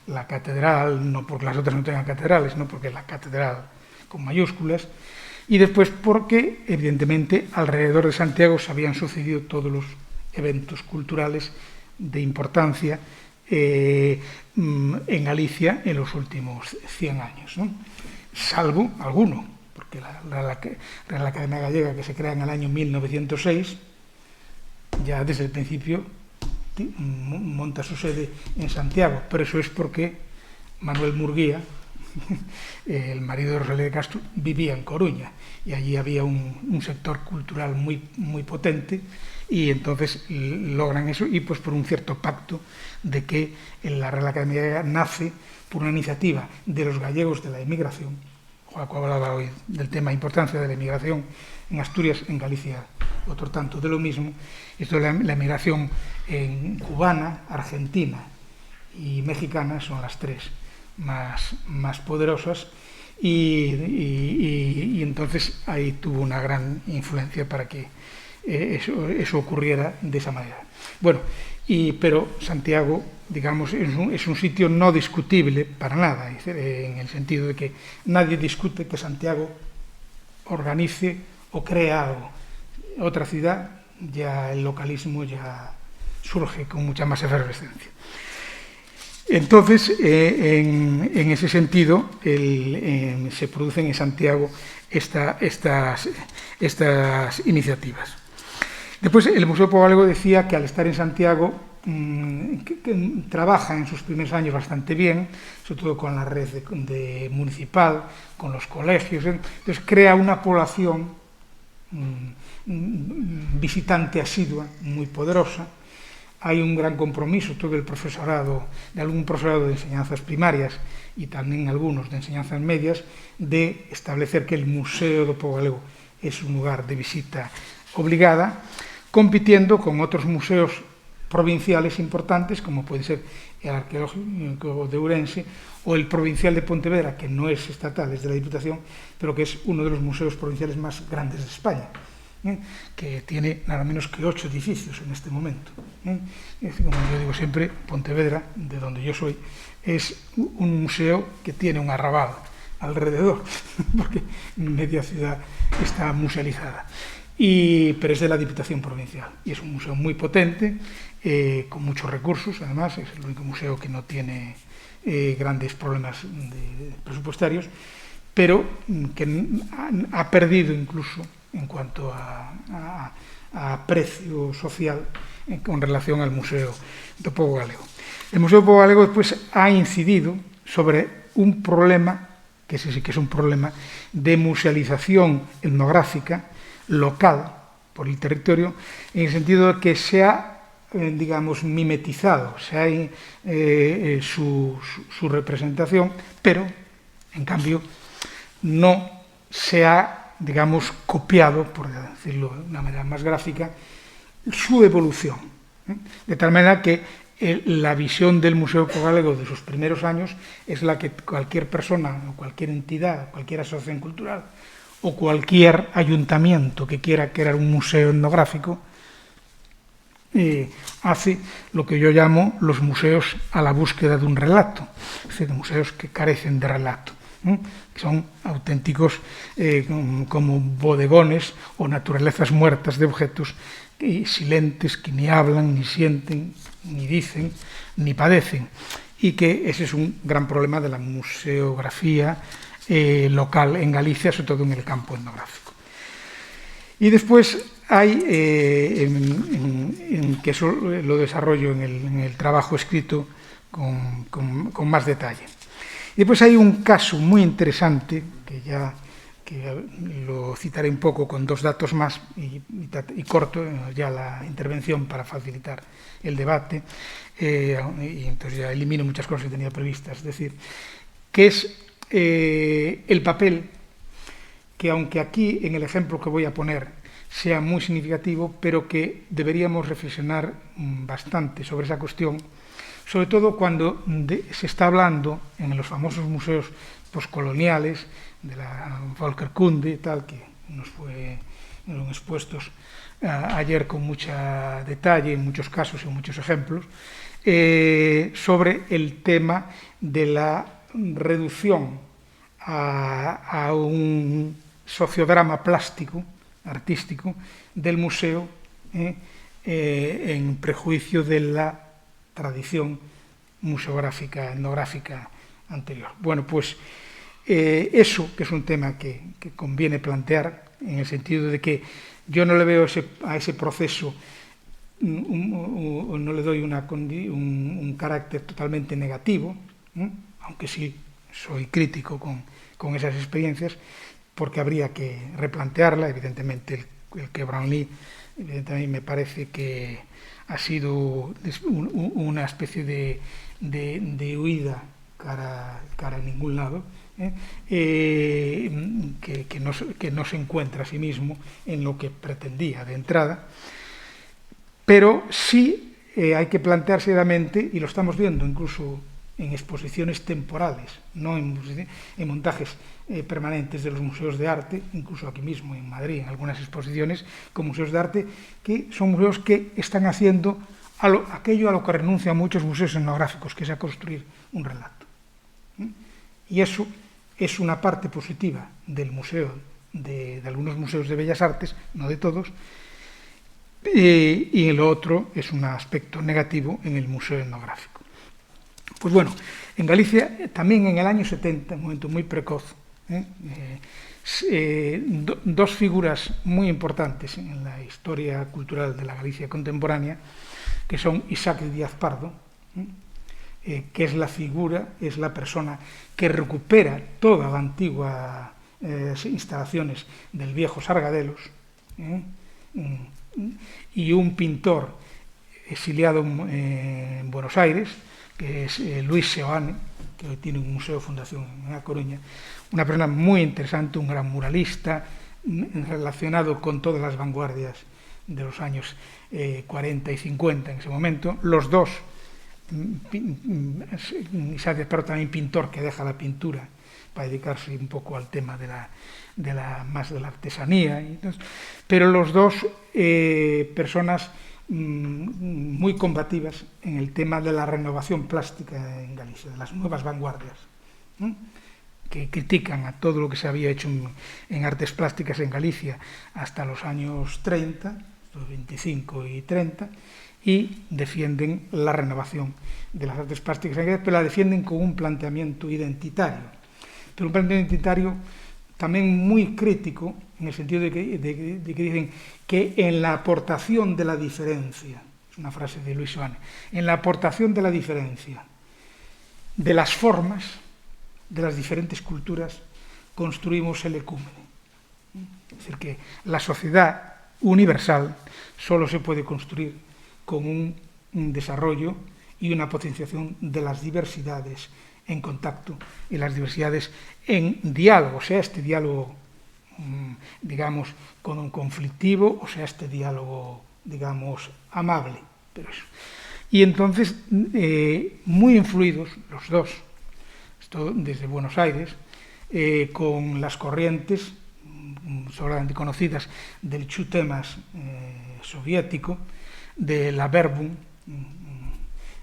la catedral, no porque las otras no tengan catedrales, no porque la catedral con mayúsculas, y después porque, evidentemente, alrededor de Santiago se habían sucedido todos los eventos culturales de importancia en Galicia en los últimos 100 años, ¿no? Salvo alguno, porque la Real Academia Gallega, que se crea en el año 1906, ya desde el principio monta su sede en Santiago, pero eso es porque Manuel Murguía, el marido de Rosalía de Castro, vivía en Coruña y allí había un sector cultural muy potente, y entonces logran eso, y pues por un cierto pacto de que la Real Academia Gallega nace por una iniciativa de los gallegos de la emigración. Joaco hablaba hoy del tema de importancia de la emigración en Asturias, en Galicia otro tanto de lo mismo. Esto es la emigración cubana, argentina y mexicana, son las tres más poderosas, y entonces ahí tuvo una gran influencia para que eso ocurriera de esa manera. Bueno, pero Santiago, digamos, es un sitio no discutible para nada, en el sentido de que nadie discute que Santiago organice o crea algo. Otra ciudad, ya el localismo ya surge con mucha más efervescencia. Entonces, en ese sentido, se producen en Santiago estas iniciativas. Después, el Museo Pobo Galego decía que al estar en Santiago que trabaja en sus primeros años bastante bien, sobre todo con la red municipal, con los colegios, entonces crea una población visitante asidua muy poderosa. Hay un gran compromiso, todo el profesorado, de algún profesorado de enseñanzas primarias y también algunos de enseñanzas medias, de establecer que el Museo do Pobo Galego es un lugar de visita obligada, compitiendo con otros museos provinciales importantes, como puede ser el Arqueológico de Ourense o el Provincial de Pontevedra, que no es estatal, es de la Diputación, pero que es uno de los museos provinciales más grandes de España, que tiene nada menos que 8 edificios en este momento. Como yo digo siempre, Pontevedra, de donde yo soy, es un museo que tiene un arrabal alrededor, porque media ciudad está musealizada. Pero es de la Diputación Provincial y es un museo muy potente, con muchos recursos. Además es el único museo que no tiene grandes problemas presupuestarios, pero que ha perdido incluso en cuanto a precio social con relación al Museo do Pobo Galego. El Museo do Pobo Galego después ha incidido sobre un problema, que ese sí que es un problema de musealización etnográfica local por el territorio, en el sentido de que se ha, digamos, mimetizado, se ha su representación, pero, en cambio, no se ha, digamos, copiado, por decirlo de una manera más gráfica, su evolución. De tal manera que la visión del Museo Pobo Galego de sus primeros años es la que cualquier persona, o cualquier entidad, cualquier asociación cultural, o cualquier ayuntamiento que quiera crear un museo etnográfico, hace lo que yo llamo los museos a la búsqueda de un relato, es decir, museos que carecen de relato, que son auténticos como bodegones o naturalezas muertas de objetos silentes, que ni hablan, ni sienten, ni dicen, ni padecen, y que ese es un gran problema de la museografía local en Galicia, sobre todo en el campo etnográfico. Y después hay, que eso lo desarrollo en el trabajo escrito con más detalle. Y después hay un caso muy interesante, que lo citaré un poco con 2 datos más y corto ya la intervención para facilitar el debate, y entonces ya elimino muchas cosas que tenía previstas. Es decir, que es el papel que, aunque aquí en el ejemplo que voy a poner sea muy significativo, pero que deberíamos reflexionar bastante sobre esa cuestión, sobre todo cuando se está hablando en los famosos museos postcoloniales de la Volkerkunde, tal, que nos fueron expuestos ayer con mucho detalle, en muchos casos y en muchos ejemplos, sobre el tema de la reducción a un sociodrama plástico, artístico, del museo, en prejuicio de la tradición museográfica, etnográfica anterior. Bueno, pues eso, que es un tema que conviene plantear, en el sentido de que yo no le veo a ese proceso, no le doy un carácter totalmente negativo, aunque sí soy crítico con esas experiencias, porque habría que replantearla. Evidentemente el que Brownlee, evidentemente me parece que ha sido una especie de huida cara a ningún lado, que no se encuentra a sí mismo en lo que pretendía de entrada, pero sí hay que plantear seriamente, y lo estamos viendo incluso en exposiciones temporales, no en montajes permanentes de los museos de arte, incluso aquí mismo en Madrid, en algunas exposiciones con museos de arte, que son museos que están haciendo aquello a lo que renuncian muchos museos etnográficos, que es a construir un relato. Y eso es una parte positiva del museo, de algunos museos de bellas artes, no de todos, y lo otro es un aspecto negativo en el museo etnográfico. Pues bueno, en Galicia también en el año 70, un momento muy precoz, dos figuras muy importantes en la historia cultural de la Galicia contemporánea, que son Isaac Díaz Pardo, que es la persona que recupera toda la antigua instalaciones del viejo Sargadelos, y un pintor exiliado en Buenos Aires, que es Luis Seoane, que hoy tiene un museo de fundación en A Coruña, una persona muy interesante, un gran muralista, relacionado con todas las vanguardias de los años 40 y 50 en ese momento. Los dos, Isaac, pero también pintor que deja la pintura para dedicarse un poco al tema más de la artesanía. Pero los dos personas muy combativas en el tema de la renovación plástica en Galicia, de las nuevas vanguardias, que critican a todo lo que se había hecho en artes plásticas en Galicia hasta los años 30, los 25 y 30, y defienden la renovación de las artes plásticas en Galicia, pero la defienden con un planteamiento identitario. Pero un planteamiento identitario también muy crítico, en el sentido de que dicen que en la aportación de la diferencia, es una frase de Luis Seoane, en la aportación de la diferencia de las formas de las diferentes culturas construimos el ecúmene. Es decir, que la sociedad universal solo se puede construir con un desarrollo y una potenciación de las diversidades en contacto y las diversidades en diálogo, sea este diálogo, digamos, con un conflictivo, o sea este diálogo, digamos, amable. Pero eso. Y entonces, muy influidos los dos, esto desde Buenos Aires, con las corrientes sobradamente conocidas del Chutemas soviético, de la Verbum,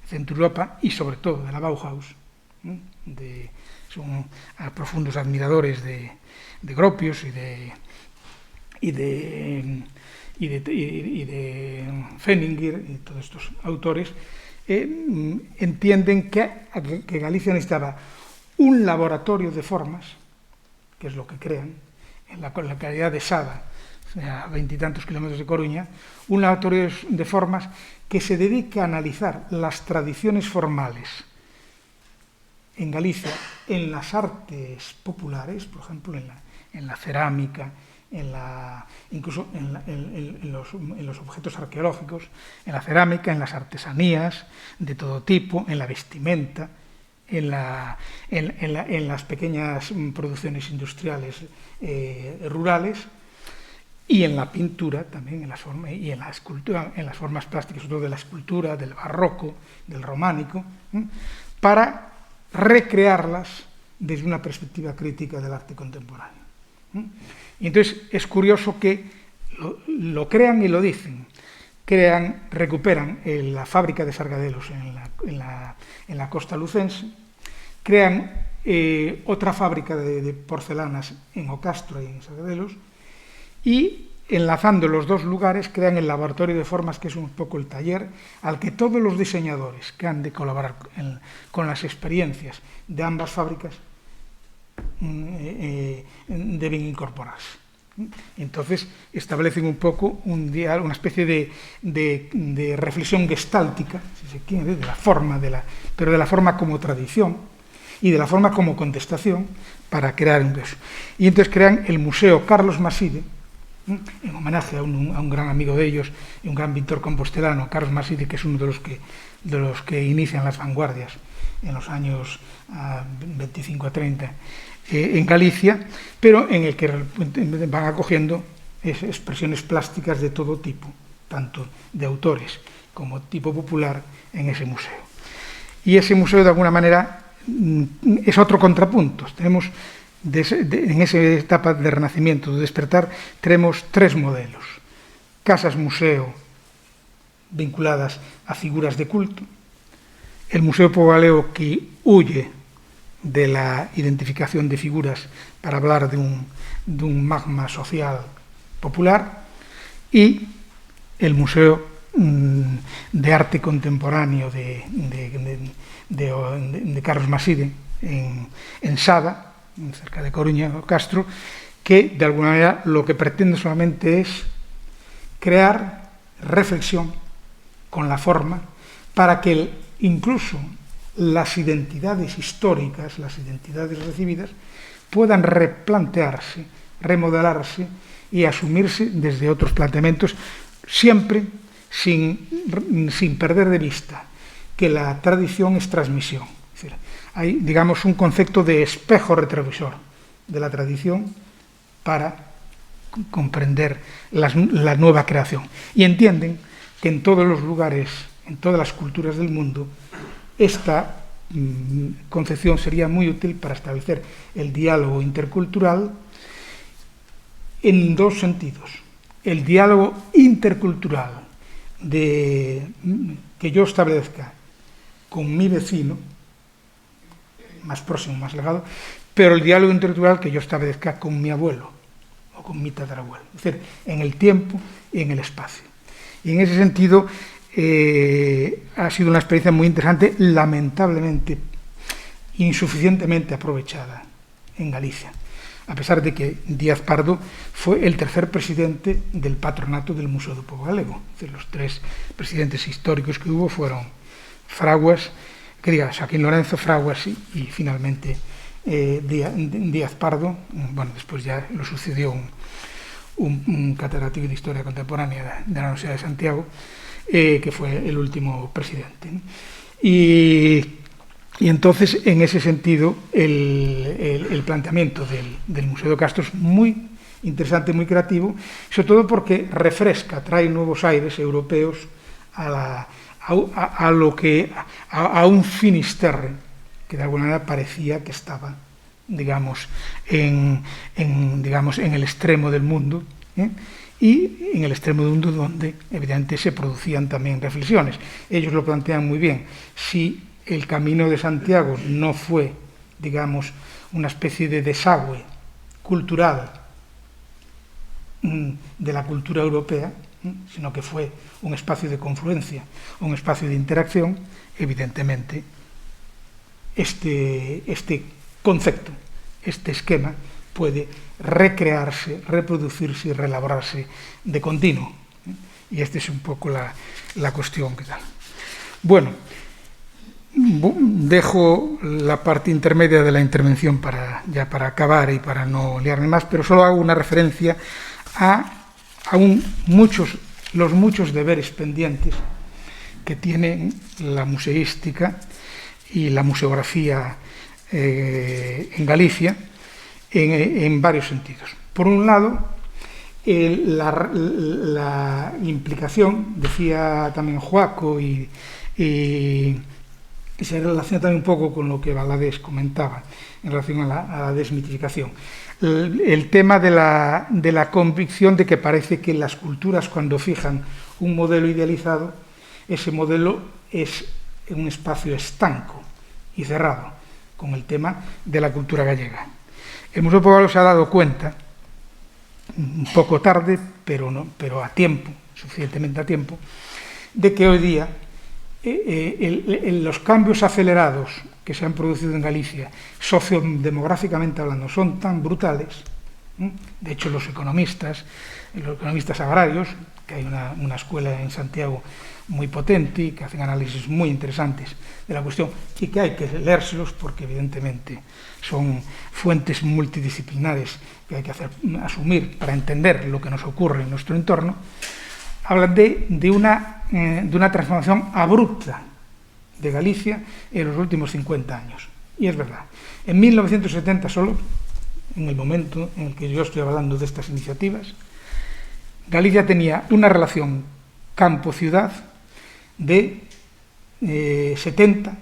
Centro Europa, y sobre todo de la Bauhaus. Son profundos admiradores de Gropius y de Feininger y todos estos autores. Entienden que Galicia necesitaba un laboratorio de formas, que es lo que crean, en la calidad de Sada, a 20 y tantos kilómetros de Coruña, un laboratorio de formas que se dedica a analizar las tradiciones formales en Galicia, en las artes populares, por ejemplo, en la cerámica, incluso en los objetos arqueológicos, en la cerámica, en las artesanías de todo tipo, en la vestimenta, en las pequeñas producciones industriales rurales, y en la pintura también, y en la escultura, en las formas plásticas, sobre todo de la escultura, del barroco, del románico, para recrearlas desde una perspectiva crítica del arte contemporáneo. Y entonces es curioso que lo crean y lo dicen. Recuperan la fábrica de Sargadelos en la costa lucense, crean otra fábrica de porcelanas en Ocastro y en Sargadelos, y enlazando los dos lugares crean el laboratorio de formas, que es un poco el taller al que todos los diseñadores que han de colaborar con las experiencias de ambas fábricas deben incorporarse. Entonces establecen un poco una especie de reflexión gestáltica, si se quiere, de la forma, pero de la forma como tradición y de la forma como contestación, para crear un eso. Y entonces crean el Museo Carlos Maside, en homenaje a un gran amigo de ellos y un gran pintor compostelano, Carlos Maside, que es uno de los que inician las vanguardias en los años 25 a 30 en Galicia, pero en el que van acogiendo expresiones plásticas de todo tipo, tanto de autores como tipo popular, en ese museo. Y ese museo, de alguna manera, es otro contrapunto. Tenemos en esa etapa de renacimiento, de despertar, tenemos tres modelos: casas museo vinculadas a figuras de culto, el Museo Pobaleo, que huye de la identificación de figuras para hablar de un magma social popular, y el Museo de Arte Contemporáneo de Carlos Maside en Sada, cerca de Coruña o Castro, que de alguna manera lo que pretende solamente es crear reflexión con la forma, para que incluso las identidades históricas, las identidades recibidas, puedan replantearse, remodelarse y asumirse desde otros planteamientos, siempre sin perder de vista que la tradición es transmisión. Es decir, hay, digamos, un concepto de espejo retrovisor de la tradición para comprender la nueva creación. Y entienden que en todos los lugares, en todas las culturas del mundo, esta concepción sería muy útil para establecer el diálogo intercultural en dos sentidos. El diálogo intercultural que yo establezca con mi vecino, más próximo, más lejano, pero el diálogo intercultural que yo establezca con mi abuelo o con mi tatarabuelo, es decir, en el tiempo y en el espacio. Y en ese sentido ha sido una experiencia muy interesante, lamentablemente insuficientemente aprovechada en Galicia, a pesar de que Díaz Pardo fue el tercer presidente del patronato del Museo do Pobo Galego. Es decir, los tres presidentes históricos que hubo fueron Fraguas, Joaquín Lorenzo, Fraguas y finalmente Díaz Pardo. Bueno, después ya lo sucedió un catedrático de Historia Contemporánea de la Universidad de Santiago, que fue el último presidente, ¿no? Y entonces, en ese sentido, el planteamiento del Museo de Castro es muy interesante, muy creativo, sobre todo porque refresca, trae nuevos aires europeos a un Finisterre que de alguna manera parecía que estaba, digamos, en el extremo del mundo, y en el extremo del mundo donde evidentemente se producían también reflexiones. Ellos lo plantean muy bien. Si el Camino de Santiago no fue, digamos, una especie de desagüe cultural de la cultura europea, sino que fue un espacio de confluencia, un espacio de interacción, evidentemente este concepto, este esquema, puede recrearse, reproducirse y relaborarse de continuo. Y esta es un poco la cuestión que tal. Bueno, dejo la parte intermedia de la intervención ya para acabar y para no liarme más, pero solo hago una referencia a los muchos deberes pendientes que tienen la museística y la museografía en Galicia en varios sentidos. Por un lado, la implicación, decía también Joaco, y se relaciona también un poco con lo que Valadés comentaba en relación a la desmitificación. El tema de la convicción de que parece que las culturas, cuando fijan un modelo idealizado, ese modelo es un espacio estanco y cerrado, con el tema de la cultura gallega. El Museo Poblado se ha dado cuenta, un poco tarde, pero a tiempo, suficientemente a tiempo, de que hoy día los cambios acelerados que se han producido en Galicia, sociodemográficamente hablando, son tan brutales. De hecho, los economistas agrarios, que hay una escuela en Santiago muy potente y que hacen análisis muy interesantes de la cuestión y que hay que leérselos porque evidentemente son fuentes multidisciplinares que hay que asumir para entender lo que nos ocurre en nuestro entorno, hablan de una transformación abrupta de Galicia en los últimos 50 años. Y es verdad. En 1970 solo, en el momento en el que yo estoy hablando de estas iniciativas, Galicia tenía una relación campo-ciudad de 70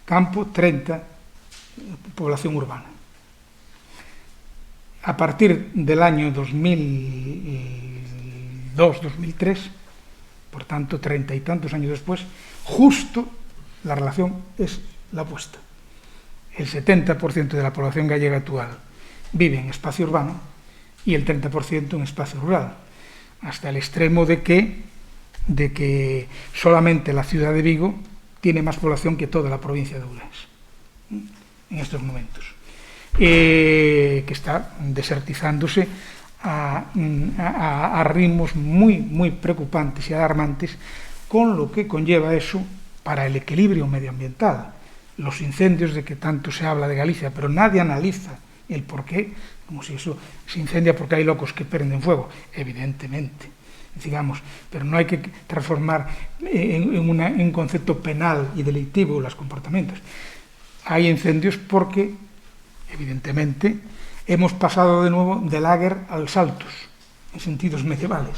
campo, 30 población urbana. A partir del año 2002-2003, por tanto, 30 y tantos años después, justo la relación es la opuesta. El 70% de la población gallega actual vive en espacio urbano y el 30% en espacio rural, hasta el extremo de que solamente la ciudad de Vigo tiene más población que toda la provincia de Ourense en estos momentos, que está desertizándose a ritmos muy, muy preocupantes y alarmantes, con lo que conlleva eso para el equilibrio medioambiental. Los incendios de que tanto se habla de Galicia, pero nadie analiza el por qué, como si eso se incendia porque hay locos que prenden fuego, evidentemente, digamos, pero no hay que transformar en un concepto penal y delictivo los comportamientos. Hay incendios porque, evidentemente, hemos pasado de nuevo del Áger al Saltos, en sentidos medievales,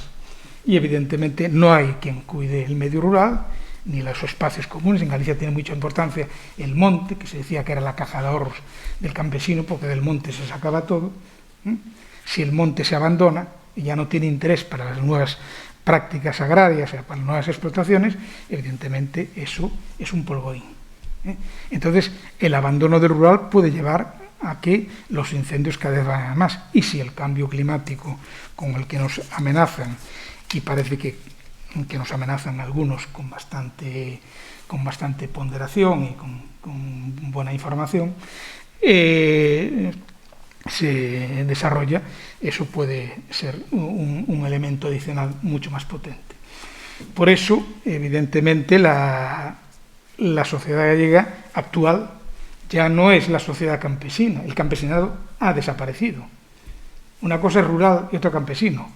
y evidentemente no hay quien cuide el medio rural, ni los espacios comunes. En Galicia tiene mucha importancia el monte, que se decía que era la caja de ahorros del campesino, porque del monte se sacaba todo. Si el monte se abandona y ya no tiene interés para las nuevas prácticas agrarias, para las nuevas explotaciones, evidentemente eso es un polvorín. Entonces, el abandono del rural puede llevar a que los incendios cada vez vayan más. Y si el cambio climático con el que nos amenazan, y parece que nos amenazan algunos con bastante ponderación y con buena información, se desarrolla, eso puede ser un elemento adicional mucho más potente. Por eso, evidentemente, la sociedad gallega actual ya no es la sociedad campesina. El campesinado ha desaparecido. Una cosa es rural y otra campesino.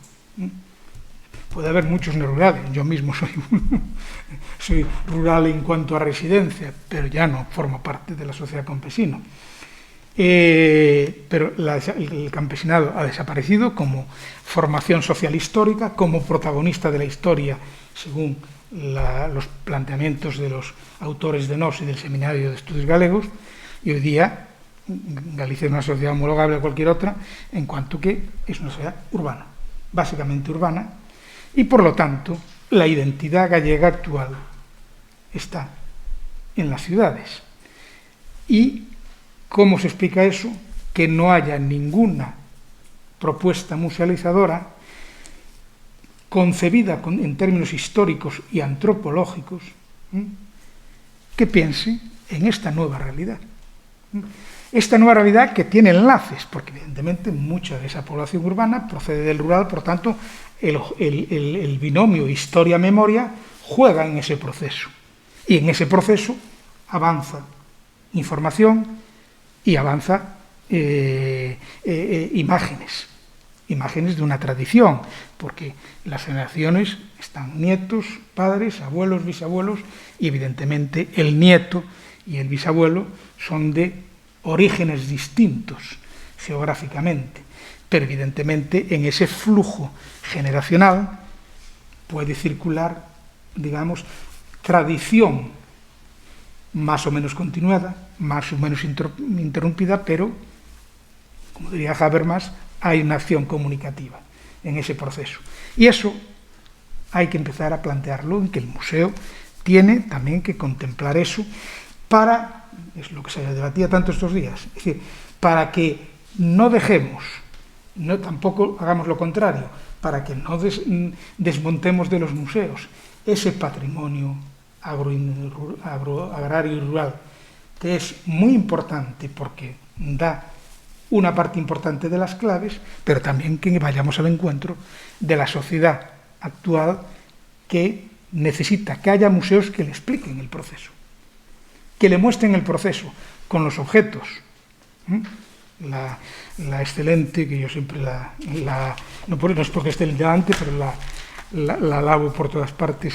Puede haber muchos no rurales. Yo mismo soy rural en cuanto a residencia, pero ya no formo parte de la sociedad campesina. Pero el campesinado ha desaparecido como formación social histórica, como protagonista de la historia, según los planteamientos de los autores de Nós y del Seminario de Estudios Galegos, y hoy día Galicia es una sociedad homologable a cualquier otra, en cuanto que es una sociedad urbana, básicamente urbana, y por lo tanto la identidad gallega actual está en las ciudades. ¿Y cómo se explica eso? Que no haya ninguna propuesta musealizadora concebida en términos históricos y antropológicos que piense en esta nueva realidad. esta nueva realidad que tiene enlaces, porque evidentemente mucha de esa población urbana procede del rural, por tanto, el binomio historia-memoria juega en ese proceso. Y en ese proceso avanza información y avanza imágenes de una tradición, porque las generaciones están nietos, padres, abuelos, bisabuelos, y evidentemente el nieto y el bisabuelo son de orígenes distintos geográficamente, pero evidentemente en ese flujo generacional puede circular, digamos, tradición más o menos continuada, más o menos interrumpida, pero, como diría Habermas, hay una acción comunicativa en ese proceso. Y eso hay que empezar a plantearlo, en que el museo tiene también que contemplar eso para, es lo que se debatía tanto estos días, es decir, para que no dejemos, no tampoco hagamos lo contrario, para que no desmontemos de los museos ese patrimonio agrario y rural, que es muy importante porque da una parte importante de las claves, pero también que vayamos al encuentro de la sociedad actual que necesita que haya museos que le expliquen el proceso, que le muestren el proceso con los objetos. La excelente, que yo siempre no es porque esté delante, pero la alabo por todas partes,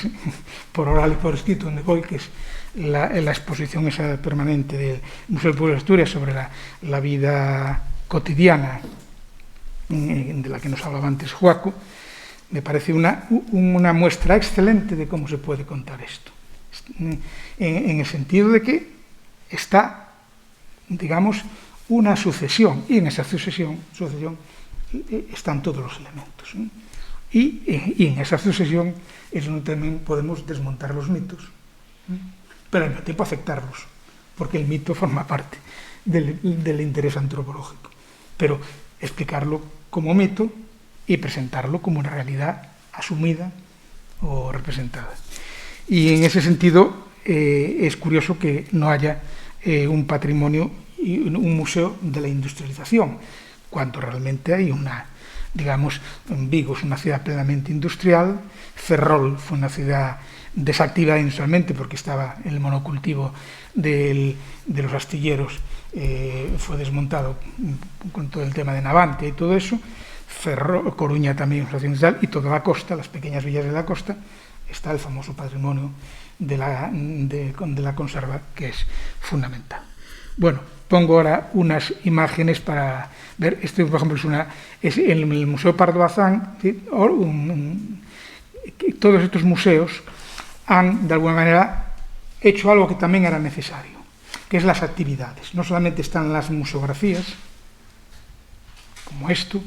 por oral y por escrito, donde voy, que es la exposición esa permanente del Museo del Pueblo de Asturias sobre la vida cotidiana de la que nos hablaba antes Joaco. Me parece una muestra excelente de cómo se puede contar esto, en el sentido de que está, digamos, una sucesión, y en esa sucesión están todos los elementos, ¿no? Y en esa sucesión es donde también podemos desmontar los mitos, ¿no? Pero al mismo tiempo aceptarlos, porque el mito forma parte del interés antropológico, pero explicarlo como mito y presentarlo como una realidad asumida o representada. Y en ese sentido es curioso que no haya un patrimonio y un museo de la industrialización, cuando realmente hay digamos, Vigo es una ciudad plenamente industrial, Ferrol fue una ciudad desactivada industrialmente porque estaba en el monocultivo de los astilleros, fue desmontado con todo el tema de Navantia y todo eso. Coruña también es una ciudad industrial, y toda la costa, las pequeñas villas de la costa, está el famoso patrimonio de la conserva, que es fundamental. Bueno, pongo ahora unas imágenes para ver. Este, por ejemplo, es en el Museo Pardo Bazán. Todos estos museos han, de alguna manera, hecho algo que también era necesario, que es las actividades. No solamente están las museografías, como esto,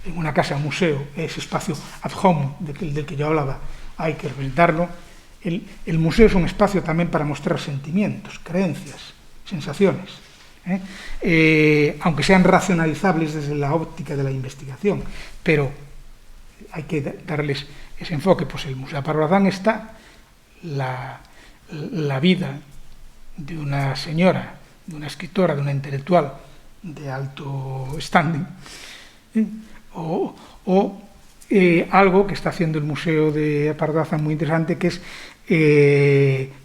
en una casa museo, ese espacio ad home del que yo hablaba, hay que representarlo. El museo es un espacio también para mostrar sentimientos, creencias, sensaciones, aunque sean racionalizables desde la óptica de la investigación, pero hay que darles ese enfoque. Pues el Museo Pardo Bazán está la vida de una señora, de una escritora, de una intelectual de alto standing, o algo que está haciendo el Museo de Pardo Bazán muy interesante, que es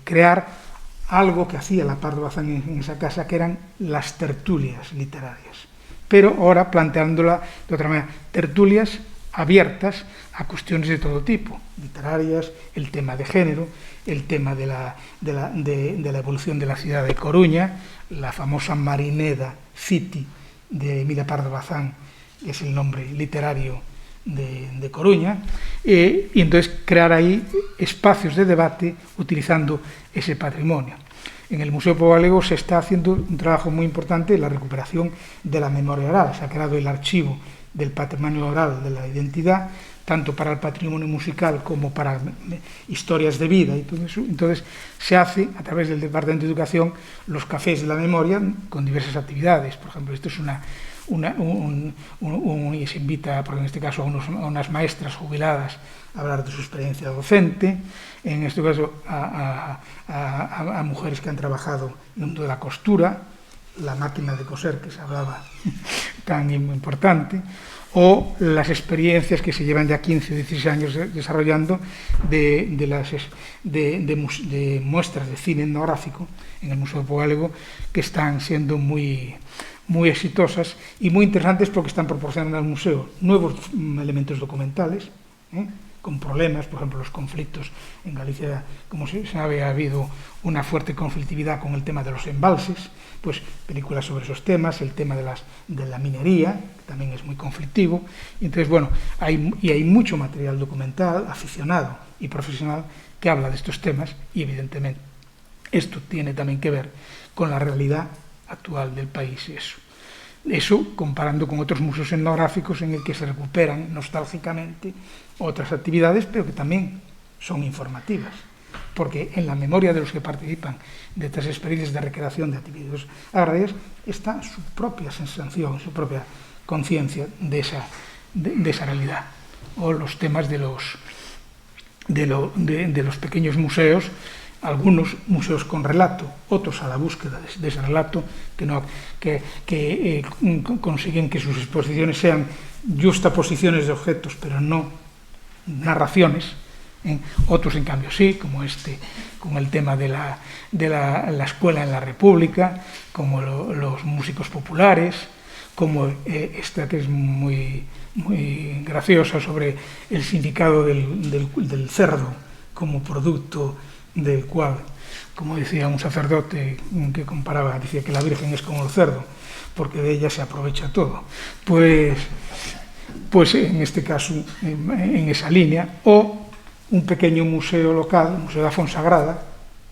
crear algo que hacía la Pardo Bazán en esa casa, que eran las tertulias literarias, pero ahora planteándola de otra manera, tertulias abiertas a cuestiones de todo tipo, literarias, el tema de género, el tema de la evolución de la ciudad de Coruña, la famosa Marineda City de Emilia Pardo Bazán, que es el nombre literario de Coruña, y entonces crear ahí espacios de debate utilizando ese patrimonio. En el Museo Pobo Galego se está haciendo un trabajo muy importante en la recuperación de la memoria oral. Se ha creado el archivo del patrimonio oral de la identidad, tanto para el patrimonio musical como para historias de vida y todo eso. Entonces se hace, a través del Departamento de Educación, los cafés de la memoria con diversas actividades. Por ejemplo, esto es y se invita, porque en este caso, a unas maestras jubiladas a hablar de su experiencia docente, en este caso a mujeres que han trabajado en el mundo de la costura, la máquina de coser que se hablaba tan importante, o las experiencias que se llevan ya 15 o 16 años desarrollando de muestras de cine etnográfico en el Museo Pobo Galego, que están siendo muy exitosas y muy interesantes porque están proporcionando al museo nuevos elementos documentales, con problemas, por ejemplo, los conflictos. En Galicia, como se sabe, ha habido una fuerte conflictividad con el tema de los embalses, pues películas sobre esos temas, el tema de la minería, que también es muy conflictivo. Y entonces, bueno, hay mucho material documental, aficionado y profesional, que habla de estos temas, y evidentemente esto tiene también que ver con la realidad actual del país. Eso comparando con otros museos etnográficos en el que se recuperan nostálgicamente otras actividades, pero que también son informativas, porque en la memoria de los que participan de estas experiencias de recreación de actividades agrarias está su propia sensación, su propia conciencia de esa realidad. O los temas de los pequeños museos, algunos museos con relato, otros a la búsqueda de ese relato, que consiguen que sus exposiciones sean justaposiciones de objetos, pero no narraciones. Otros, en cambio, sí, como con el tema de la escuela en la República, como los músicos populares, como esta que es muy graciosa sobre el significado del cerdo como producto del cual, como decía un sacerdote que comparaba, decía que la Virgen es como el cerdo, porque de ella se aprovecha todo. Pues en este caso, en esa línea, o un pequeño museo local, el Museo da Fonsagrada,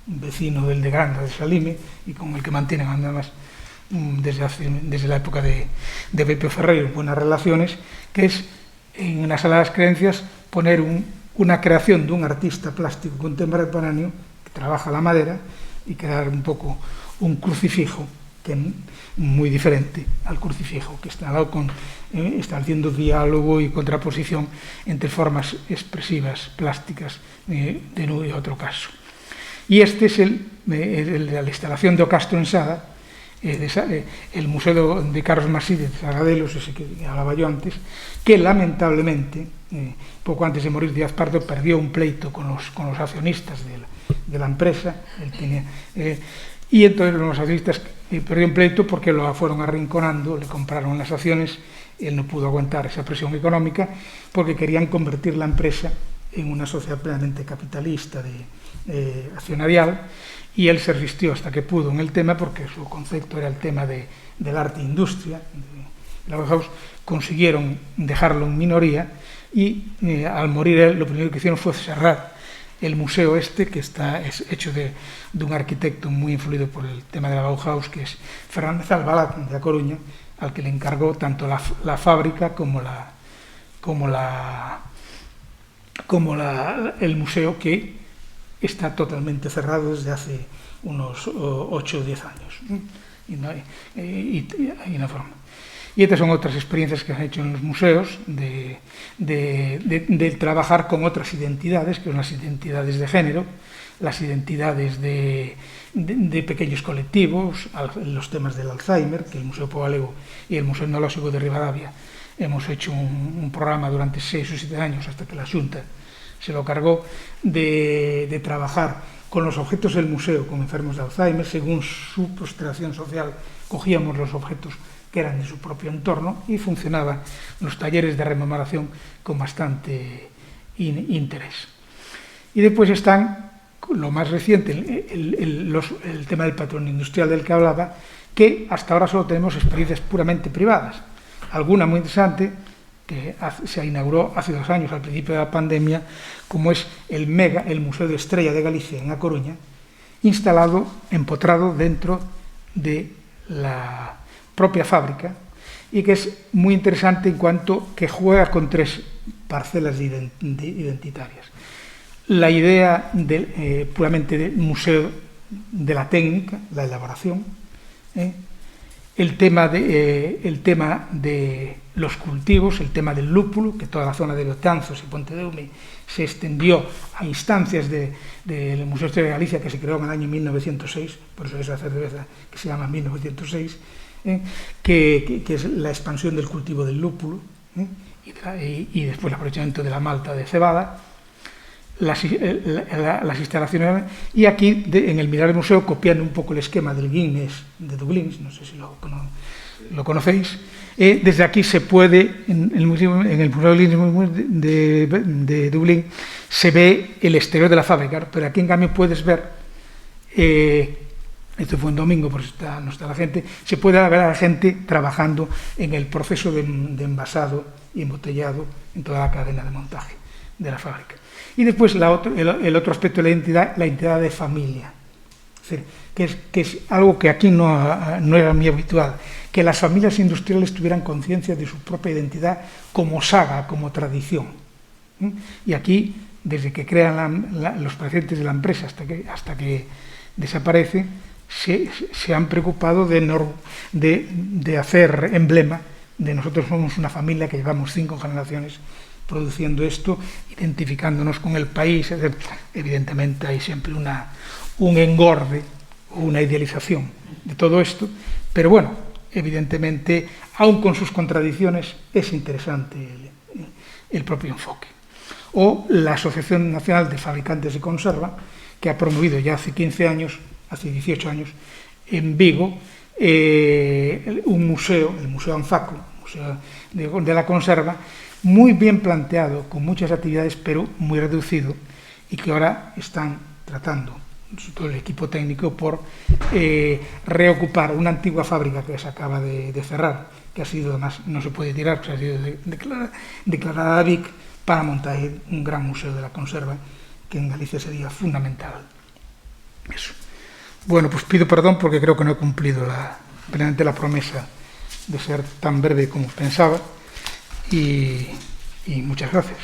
vecino del de Granda de Salime, y con el que mantienen además desde la época de Pepe Ferreiro buenas relaciones, que es en la Sala de las Creencias poner una creación de un artista plástico contemporáneo que trabaja la madera y crear un poco un crucifijo que es muy diferente al crucifijo, que está haciendo diálogo y contraposición entre formas expresivas plásticas de uno y otro caso. Y este es la instalación de O Castro en Sada, el Museo de Carlos Masí de Sagadelos, ese que hablaba yo antes, que lamentablemente, poco antes de morir Díaz Pardo, perdió un pleito con los accionistas de la empresa. Y entonces los accionistas perdió un pleito porque lo fueron arrinconando, le compraron las acciones, él no pudo aguantar esa presión económica porque querían convertir la empresa en una sociedad plenamente capitalista, accionarial, y él se resistió hasta que pudo en el tema, porque su concepto era el tema del arte e industria. La Bauhaus consiguieron dejarlo en minoría y al morir él, lo primero que hicieron fue cerrar el museo que es hecho de un arquitecto muy influido por el tema de la Bauhaus, que es Fernández Albalá, de A Coruña, al que le encargó tanto la fábrica como el museo, que está totalmente cerrado desde hace unos 8 o 10 años. Y no hay una forma. Y estas son otras experiencias que se han hecho en los museos de trabajar con otras identidades, que son las identidades de género, las identidades de pequeños colectivos, los temas del Alzheimer, que el Museo Pobo Galego y el Museo Etnolóxico de Ribadavia hemos hecho un programa durante 6 o 7 años hasta que la Xunta se lo cargó, de trabajar con los objetos del museo con enfermos de Alzheimer. Según su postración social, cogíamos los objetos que eran de su propio entorno y funcionaban los talleres de rememoración con bastante interés. Y después están, lo más reciente, el tema del patrón industrial del que hablaba, que hasta ahora solo tenemos experiencias puramente privadas. Alguna muy interesante, que se inauguró hace 2 años, al principio de la pandemia, como es el Museo de Estrella de Galicia en A Coruña, instalado, empotrado dentro de la propia fábrica, y que es muy interesante en cuanto que juega con 3 parcelas identitarias. La idea puramente del museo de la técnica, la elaboración, el tema de los cultivos, el tema del lúpulo, que toda la zona de Betanzos y Pontedeume se extendió a instancias del Museo de Historia de Galicia, que se creó en el año 1906, por eso esa cerveza que se llama 1906, que es la expansión del cultivo del lúpulo, y después el aprovechamiento de la malta de cebada, las instalaciones, y aquí en el mirar del museo, copiando un poco el esquema del Guinness de Dublín, no sé si lo conocéis, desde aquí se puede, en el Museo de Dublín, se ve el exterior de la fábrica, pero aquí en cambio puedes ver, esto fue un domingo, por eso no está la gente, se puede ver a la gente trabajando en el proceso de envasado y embotellado en toda la cadena de montaje de la fábrica. Y después el otro aspecto de la identidad de familia, es decir, que es algo que aquí no era muy habitual, que las familias industriales tuvieran conciencia de su propia identidad como saga, como tradición. Y aquí, desde que crean los precedentes de la empresa hasta que desaparece, se han preocupado de hacer emblema de nosotros somos una familia que llevamos 5 generaciones produciendo esto, identificándonos con el país. Evidentemente hay siempre un engorde o una idealización de todo esto, pero bueno, evidentemente, aun con sus contradicciones, es interesante el propio enfoque. O la Asociación Nacional de Fabricantes de Conserva, que ha promovido ya hace 15 años, hace 18 años, en Vigo, un museo, el Museo Anfaco, Museo de la Conserva, muy bien planteado, con muchas actividades, pero muy reducido, y que ahora están tratando, todo el equipo técnico, por reocupar una antigua fábrica que se acaba de cerrar, que ha sido, además, no se puede tirar, pues ha sido declarada BIC, para montar un gran museo de la conserva, que en Galicia sería fundamental. Eso. Bueno, pues pido perdón porque creo que no he cumplido plenamente la promesa de ser tan breve como pensaba, y muchas gracias.